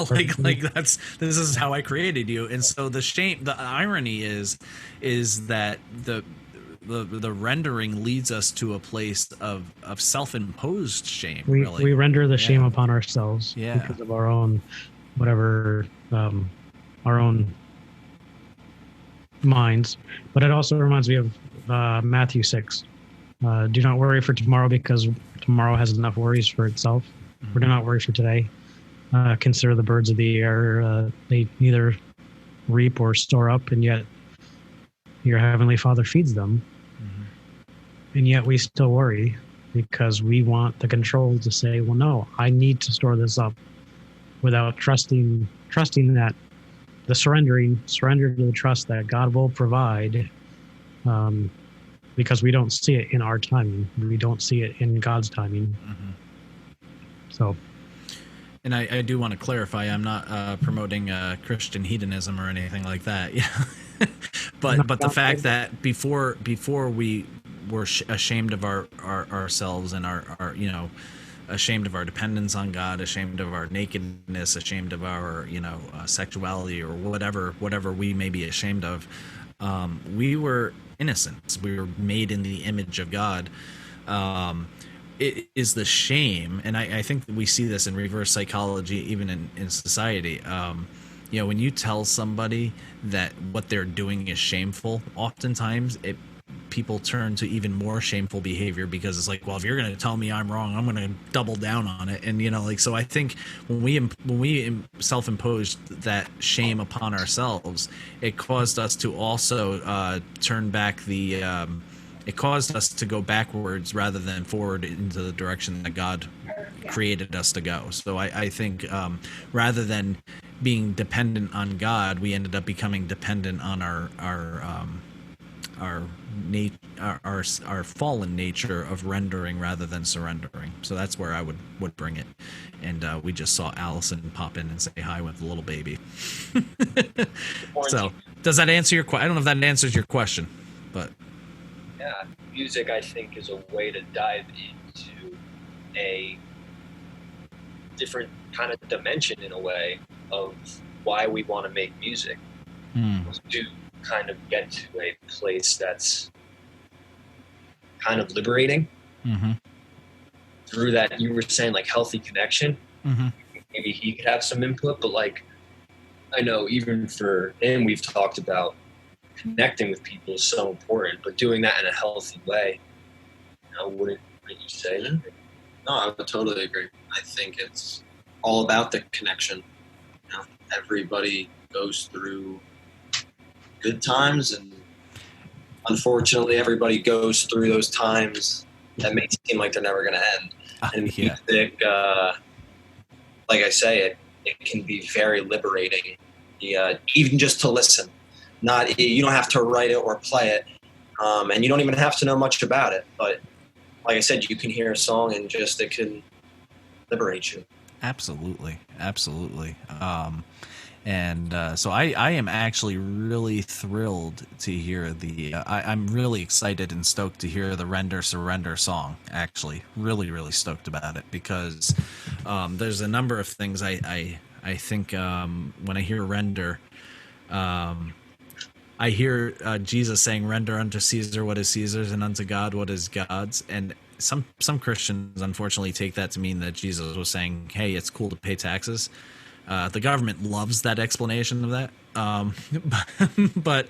is how I created you. And so the irony is that the rendering leads us to a place of self-imposed shame. We render the shame upon ourselves because of our own whatever, our own minds. But it also reminds me of Matthew 6. Do not worry for tomorrow, because tomorrow has enough worries for itself. Or do not worry for today. Consider the birds of the air. They neither reap or store up, and yet your heavenly Father feeds them. And yet we still worry because we want the control to say, well, no, I need to store this up, without trusting that the surrender to the trust that God will provide, because we don't see it in our timing. We don't see it in God's timing. So. And I do want to clarify, I'm not promoting Christian hedonism or anything like that. but the fact that before we were ashamed of ourselves and our ashamed of our dependence on God, ashamed of our nakedness, ashamed of our sexuality, or whatever we may be ashamed of, we were innocent. We were made in the image of God. It is the shame, and I think we see this in reverse psychology, even in society. When you tell somebody that what they're doing is shameful, oftentimes people turn to even more shameful behavior, because it's like, well, if you're going to tell me I'm wrong, I'm going to double down on it. And so I think when we self-imposed that shame upon ourselves, it caused us to also turn back it caused us to go backwards rather than forward into the direction that God created us to go. So I think rather than being dependent on God, we ended up becoming dependent on our fallen nature of rendering rather than surrendering. So that's where I would bring it. And we just saw Allison pop in and say hi with the little baby. So does that answer your question? I don't know if that answers your question, but yeah, music, I think, is a way to dive into a different kind of dimension, in a way, of why we want to make music. To kind of get to a place that's kind of liberating through that, you were saying, like, healthy connection. Maybe he could have some input, but like, I know even for him, we've talked about connecting with people is so important, but doing that in a healthy way. Wouldn't you say that? No, I would totally agree. I think it's all about the connection. Everybody goes through good times, and unfortunately everybody goes through those times that make it seem like they're never going to end. And music, like I say, it can be very liberating, even just to listen. You don't have to write it or play it, and you don't even have to know much about it, but like I said, you can hear a song and just it can liberate you. Absolutely. So I am actually really thrilled to hear I'm really excited and stoked to hear the Render Surrender song. Actually, really, really stoked about it, because there's a number of things I think when I hear render, I hear Jesus saying, "Render unto Caesar what is Caesar's, and unto God what is God's." And some Christians unfortunately take that to mean that Jesus was saying, "Hey, it's cool to pay taxes." The government loves that explanation of that. But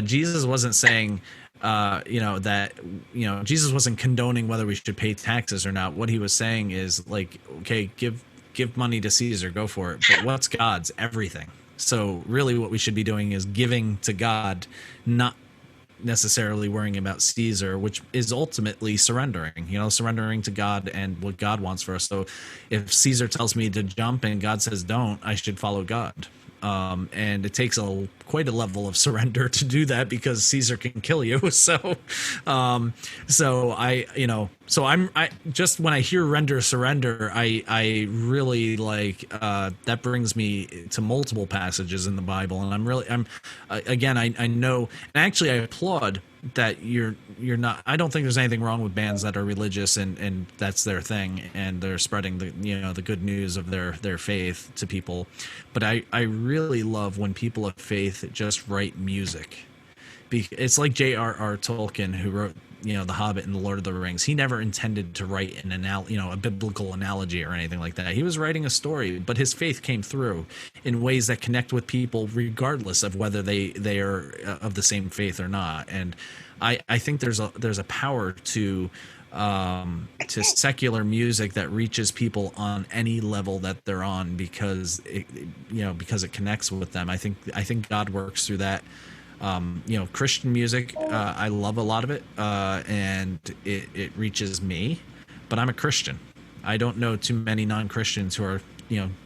Jesus wasn't saying, Jesus wasn't condoning whether we should pay taxes or not. What he was saying is like, okay, give money to Caesar, go for it. But what's God's? Everything. So really what we should be doing is giving to God, not necessarily worrying about Caesar, which is ultimately surrendering to God and what God wants for us. So if Caesar tells me to jump and God says don't, I should follow God. And it takes quite a level of surrender to do that, because Caesar can kill you. So I just, when I hear render surrender, I really like, that brings me to multiple passages in the Bible. And I know, and actually I applaud that you're not, I don't think there's anything wrong with bands that are religious and that's their thing, and they're spreading the good news of their faith to people. But I really love when people of faith just write music. It's like J.R.R. Tolkien, who wrote The Hobbit and The Lord of the Rings. He never intended to write a biblical analogy or anything like that. He was writing a story, but his faith came through in ways that connect with people regardless of whether they are of the same faith or not. And I think there's a power to secular music that reaches people on any level that they're on, because it connects with them. I think God works through that. Christian music, I love a lot of it, and it reaches me, but I'm a Christian. I don't know too many non-Christians who are,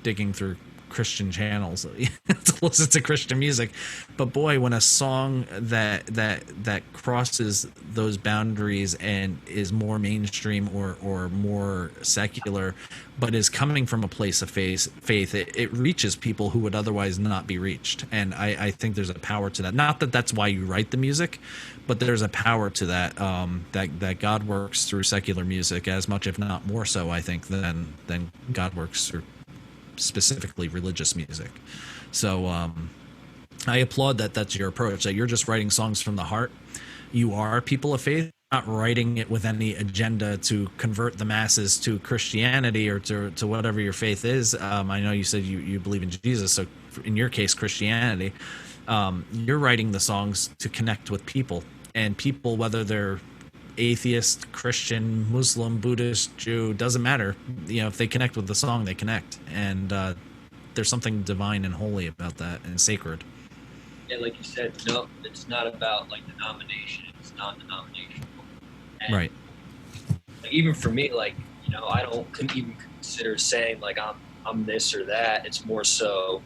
digging through Christian channels to listen to Christian music. But boy, when a song that crosses those boundaries and is more mainstream or more secular, but is coming from a place of faith, it reaches people who would otherwise not be reached. And I think there's a power to that. Not that that's why you write the music, but there's a power to that, that God works through secular music as much, if not more so, I think, than God works through specifically religious music. So I applaud that's your approach, that you're just writing songs from the heart. You are people of faith, not writing it with any agenda to convert the masses to Christianity or to whatever your faith is. I know you said you believe in Jesus, so in your case, Christianity. You're writing the songs to connect with people, and people, whether they're atheist, Christian, Muslim, Buddhist, Jew, doesn't matter. If they connect with the song, they connect. And there's something divine and holy about that, and sacred. Yeah, like you said, no, it's not about like denomination. It's non-denominational. And, right. Like, even for me, like, I couldn't even consider saying like I'm this or that. It's more so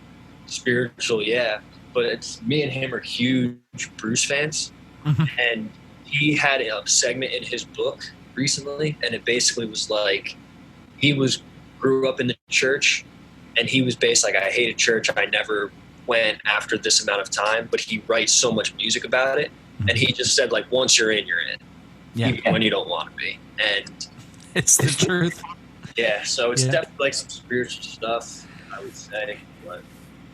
spiritual, yeah. But it's me and him are huge Bruce fans, and he had a segment in his book recently, and it basically was like he grew up in the church, and he was based like, I hated church. I never went after this amount of time, but he writes so much music about it. And he just said, like, once you're in, you're in. Yeah. Even when you don't want to be. And it's the truth. Yeah. So it's definitely like some spiritual stuff, I would say.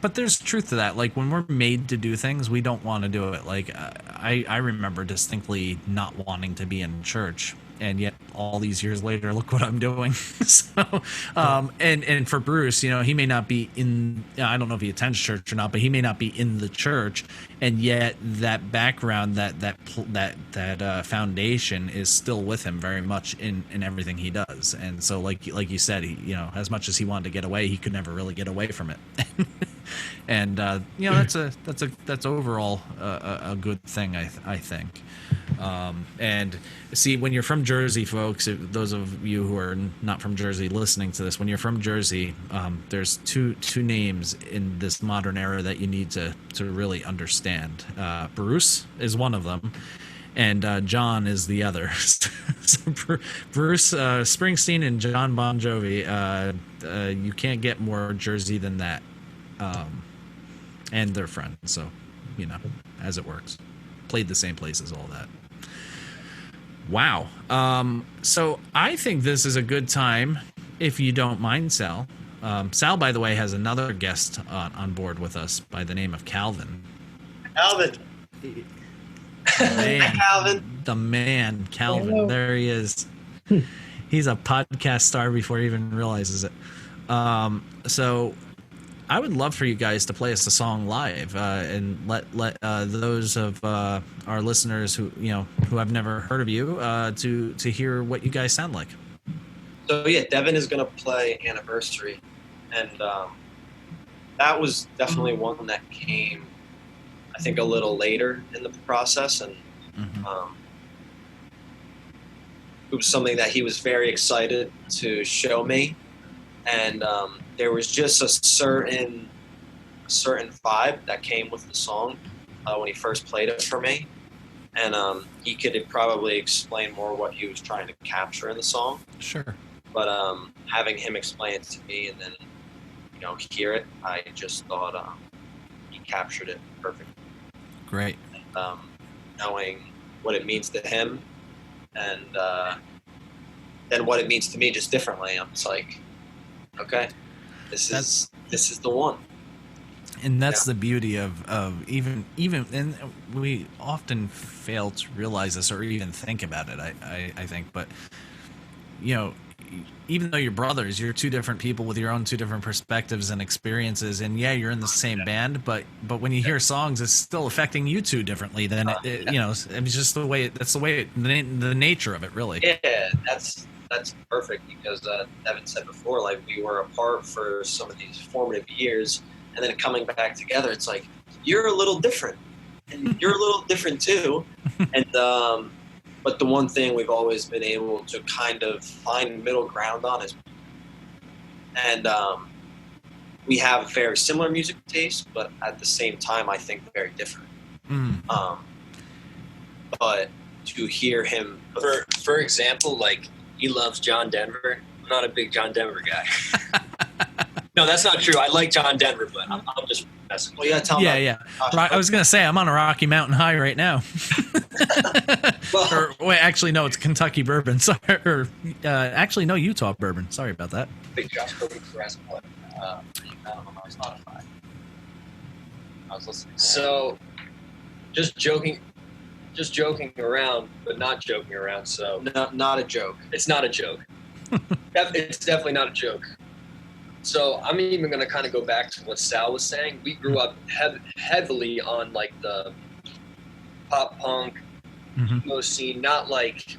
But there's truth to that. Like, when we're made to do things, we don't want to do it. Like, I remember distinctly not wanting to be in church, and yet all these years later, look what I'm doing. So, and for Bruce, he may not be in, I don't know if he attends church or not, but he may not be in the church, and yet that background, that foundation is still with him very much in everything he does. And so, like you said, he, as much as he wanted to get away, he could never really get away from it. And that's overall a good thing, I think. And see, when you're from Jersey, folks, those of you who are not from Jersey listening to this, when you're from Jersey, there's two names in this modern era that you need to really understand. Bruce is one of them, and John is the other. So Bruce Springsteen and John Bon Jovi, you can't get more Jersey than that. And they're friends, so as it works. Played the same places, all that. Wow. So I think this is a good time, if you don't mind, Sal. Sal, by the way, has another guest on board with us by the name of Calvin. Calvin. The man, Calvin. Hello. There he is. He's a podcast star before he even realizes it. So I would love for you guys to play us a song live, and let those of our listeners who have never heard of you to hear what you guys sound like. So yeah, Devin is going to play Anniversary, and that was definitely one that came, I think, a little later in the process, and it was something that he was very excited to show me, and there was just a certain vibe that came with the song when he first played it for me, and he could probably explain more what he was trying to capture in the song. Sure. But having him explain it to me and then, hear it, I just thought he captured it perfectly. Great. And, knowing what it means to him and then what it means to me just differently, I'm just like, okay, this is the one. And that's the beauty of even, and we often fail to realize this or even think about it, I think, but even though you're brothers, you're two different people with your own two different perspectives and experiences, and you're in the same band, but when you hear songs, it's still affecting you two differently than it's just the way the nature of it, really. Yeah, that's perfect, because Devin said before, like, we were apart for some of these formative years, and then coming back together, it's like, you're a little different, and you're a little different too, and but the one thing we've always been able to kind of find middle ground on is, and we have very similar music tastes, but at the same time, I think very different. But to hear him, for example, like, he loves John Denver. I'm not a big John Denver guy. No, that's not true. I like John Denver, but I'm just messing with you. I was going to say, I'm on a Rocky Mountain High right now. Or wait, actually, no, it's Kentucky bourbon. Sorry, actually, no, Utah bourbon. Sorry about that. Big Josh Groban for Aspen. On Spotify. I was listening. So, just joking around, but not joking around. So, not a joke. It's not a joke. It's definitely not a joke. So I'm even going to kind of go back to what Sal was saying. We grew up heavily on, like, the pop punk emo scene, not like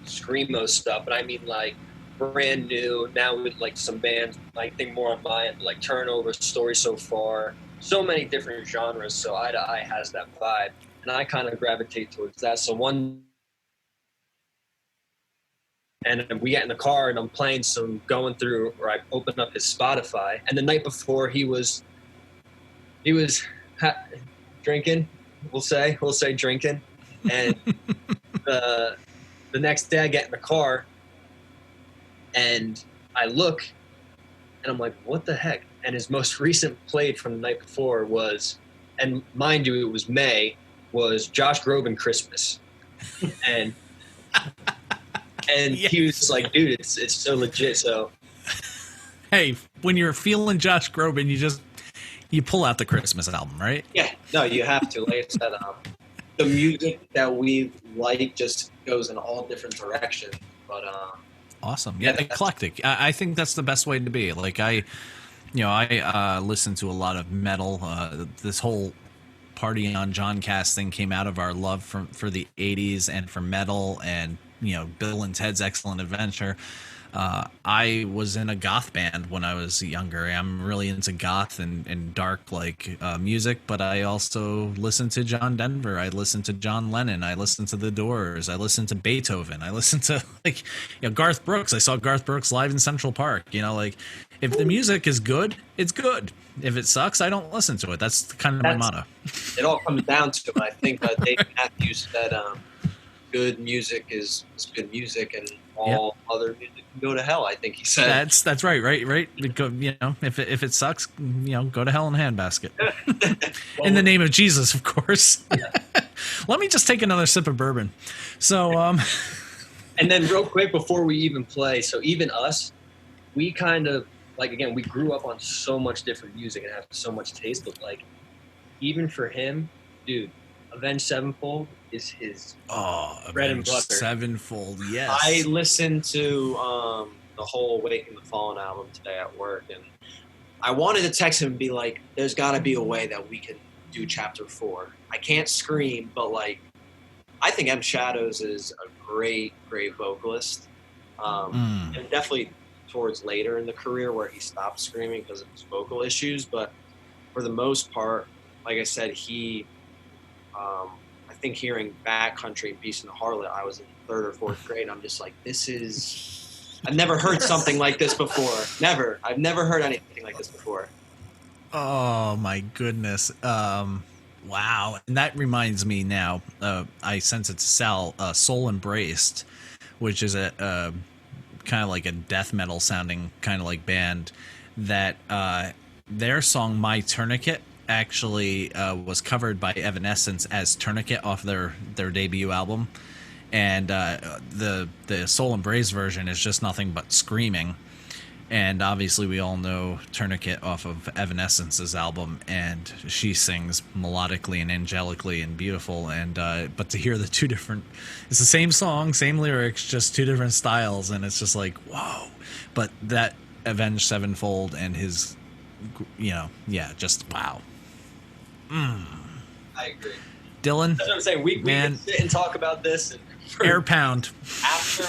screamo stuff, but I mean, like, brand new. Now with, like, some bands, I think more on my end, like Turnover, Story So Far, so many different genres. So Eye to Eye has that vibe, and I kind of gravitate towards that. So and we get in the car, and I'm playing some going through, or I open up his Spotify, and the night before he was drinking. We'll say drinking, and the next day I get in the car, and I look, and I'm like, what the heck? And his most recent played from the night before was, and mind you, it was May, was Josh Groban Christmas, and. And yes. He was like, dude, it's so legit. So, hey, when you're feeling Josh Groban, you pull out the Christmas album, right? Yeah, no, you have to. Like I said, the music that we like just goes in all different directions. But awesome, yeah, eclectic. I think that's the best way to be. Like I listen to a lot of metal. This whole Party on John cast thing came out of our love for the 80s and for metal and. Bill and Ted's Excellent Adventure. I was in a goth band when I was younger. I'm really into goth and dark music, but I also listened to John Denver. I listened to John Lennon. I listened to The Doors. I listened to Beethoven. I listened to Garth Brooks. I saw Garth Brooks live in Central Park. If the music is good, it's good. If it sucks, I don't listen to it. That's kind of my motto. It all comes down to it. I think Dave Matthews said, good music is good music, and all other music can go to hell. I think he said that's right. Go, if it sucks, go to hell in a handbasket. In the name of Jesus, of course. Yeah. Let me just take another sip of bourbon. So, and then real quick before we even play, so even us, we kind of again, we grew up on so much different music and have so much taste, but even for him, dude. Avenged Sevenfold is his bread and butter. Sevenfold, yes. I listened to the whole Waking the Fallen album today at work, and I wanted to text him and be like, there's got to be a way that we can do chapter 4. I can't scream, but like, I think M. Shadows is a great vocalist. And definitely towards later in the career where he stopped screaming because of his vocal issues. But for the most part, like I said, I think hearing Backcountry and Beast in the Harlot, I was in 3rd or 4th grade. And I'm just like, I've never heard something like this before. Never. I've never heard anything like this before. Oh my goodness. Wow. And that reminds me now, I sense it's Sal, Soul Embraced, which is a kind of like a death metal sounding kind of like band that their song My Tourniquet actually was covered by Evanescence as Tourniquet off their debut album. And the Soul Embrace version is just nothing but screaming. And obviously we all know Tourniquet off of Evanescence's album, and she sings melodically and angelically and beautiful. And but to hear the two different, it's the same song, same lyrics, just two different styles, and it's just like, whoa. But that Avenged Sevenfold and his, just wow. I agree. Dylan, that's what I'm saying. We can sit and talk about this and air pound after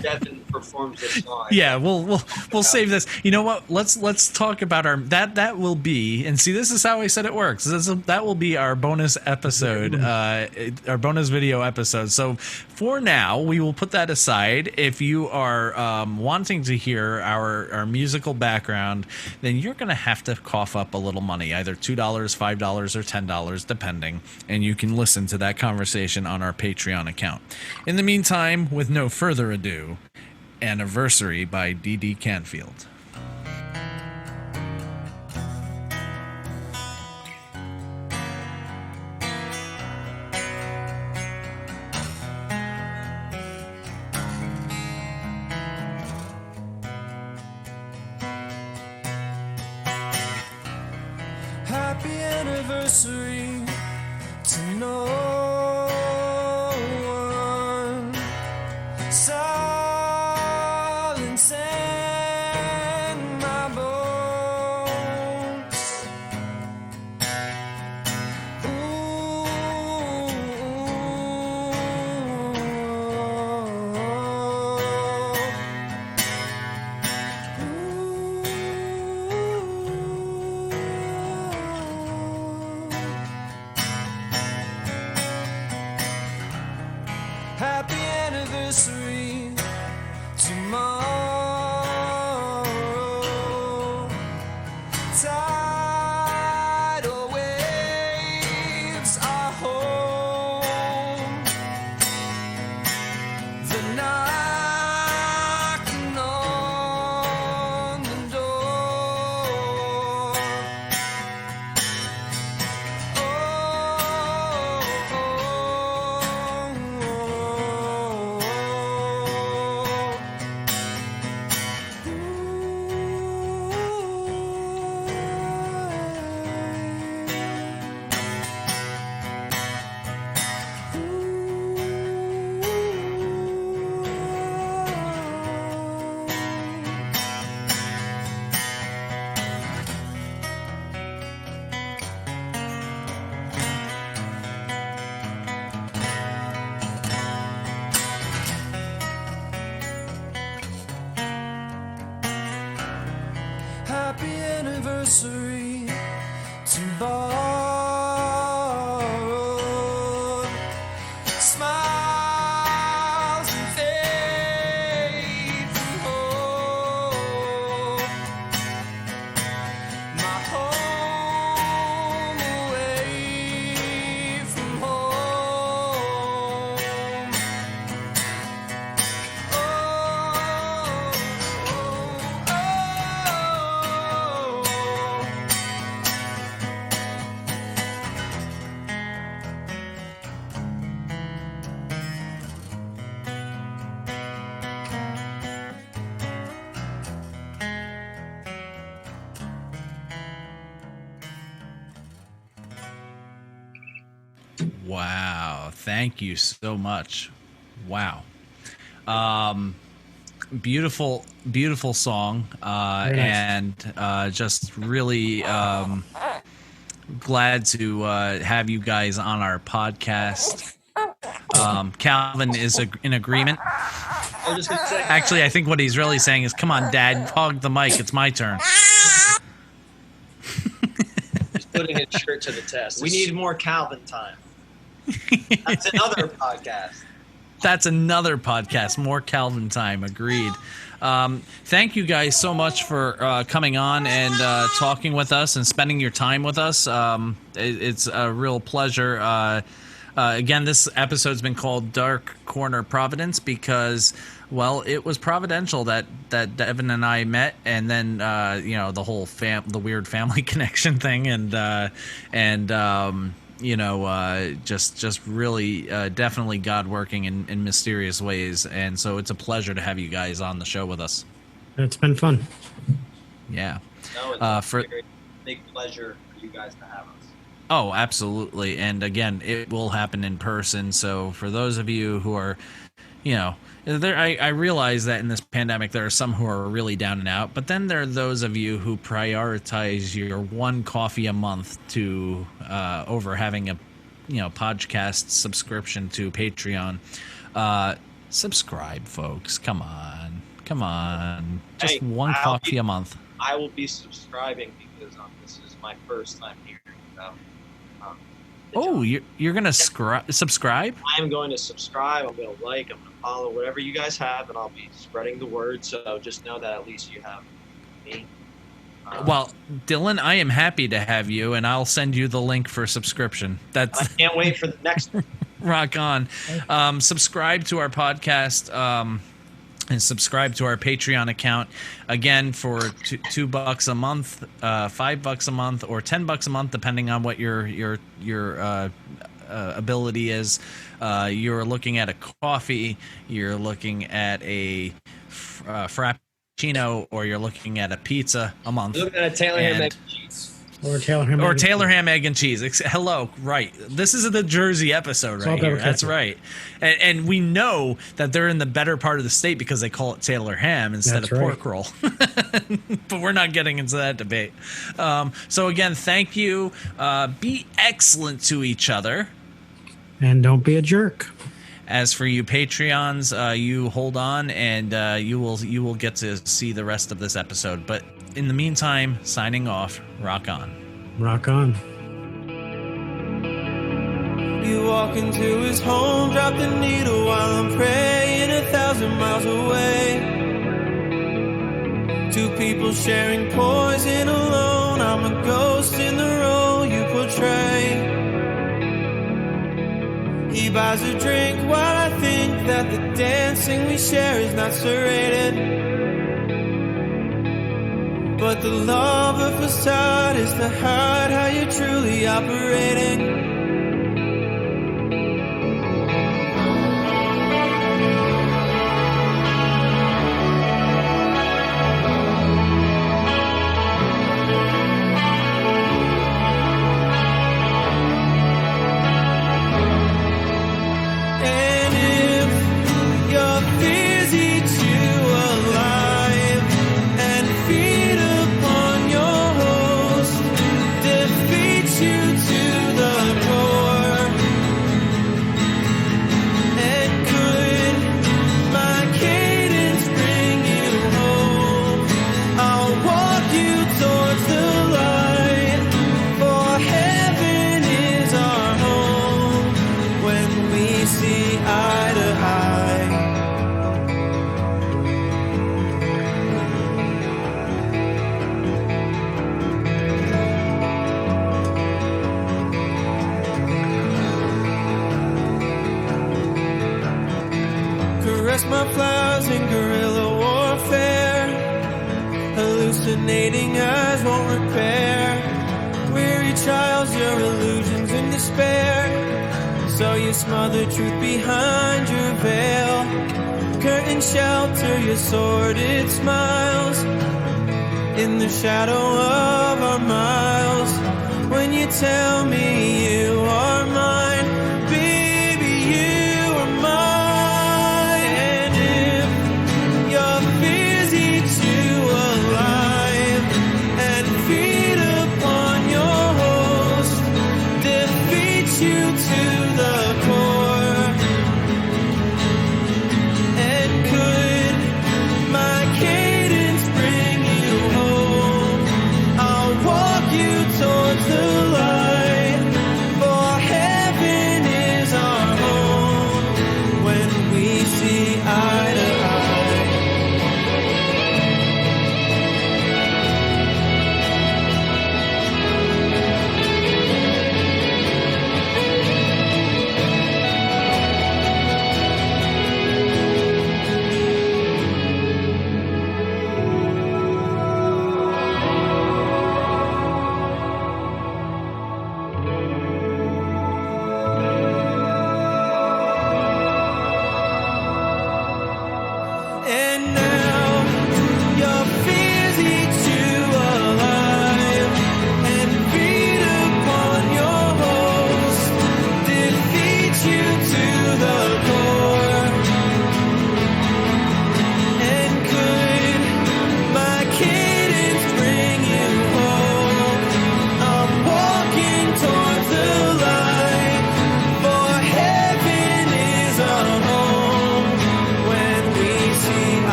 Devin performs this song. Yeah, we'll save this. You know what? Let's talk about our that will be, and see, this is how I said it works. That will be our bonus episode, our bonus video episode. So for now, we will put that aside. If you are wanting to hear our musical background, then you're going to have to cough up a little money, either $2, $5, or $10, depending, and you can listen to that conversation on our Patreon account. In the meantime, with no further ado, Anniversary by DD Canfield. Happy anniversary to no silence in my bones. Happy anniversary tomorrow. Tidal waves are home. The knocking on the door. Happy anniversary to borrowed smiles and faith and hope. My home away from home. Wow, thank you so much. Wow. Beautiful, beautiful song, Very nice. and just really glad to have you guys on our podcast. Calvin is in agreement. I was just gonna say, Actually, I think what he's really saying is, "Come on, Dad, hog the mic. It's my turn." he's putting his shirt to the test. We need more Calvin time. That's another podcast. That's another podcast. More Calvin time. Agreed. Thank you guys so much for coming on and talking with us and spending your time with us. It's a real pleasure. Again, this episode's been called Dark Corner Providence because, well, it was providential that Devin and I met, and then the whole the weird family connection thing, just really definitely God working in mysterious ways. And so it's a pleasure to have you guys on the show with us. It's been fun. Yeah. No, it's a very big pleasure for you guys to have us. Oh, absolutely. And again, it will happen in person. So for those of you who are, I realize that in this pandemic, there are some who are really down and out, but then there are those of you who prioritize your one coffee a month to over having a, podcast subscription to Patreon. Subscribe, folks. Come on. Just one coffee a month. I will be subscribing because this is my first time hearing about. Oh, you're going to subscribe? I am going to subscribe. I'm going to like. I'm going to follow whatever you guys have, and I'll be spreading the word. So just know that at least you have me. Well, Dylan, I am happy to have you, and I'll send you the link for subscription. I can't wait for the next one. Rock on. Subscribe to our podcast and subscribe to our Patreon account. Again, for $2 a month, $5 a month, or $10 a month, depending on what your ability is. You're looking at a coffee, you're looking at a frappuccino, or you're looking at a pizza a month. Looking at a Taylor ham, egg, and cheese. Or Taylor ham Egg and cheese. Hello, right. This is the Jersey episode right here. That's right. And we know that they're in the better part of the state because they call it Taylor ham instead of pork roll. But we're not getting into that debate. So again, thank you. Be excellent to each other. And don't be a jerk. As for you Patreons, you hold on, and you will get to see the rest of this episode. But in the meantime, signing off. Rock on. Rock on. You walk into his home, drop the needle while I'm praying 1,000 miles away. Two people sharing poison alone. I'm a ghost in the role you portray. He buys a drink while I think that the dancing we share is not serrated. But the love of facade is to hide how you're truly operating. My flowers in guerrilla warfare. Hallucinating eyes won't repair. Weary trials, your illusions in despair. So you smother truth behind your veil. Curtains shelter your sordid smiles. In the shadow of our miles. When you tell me you are mine.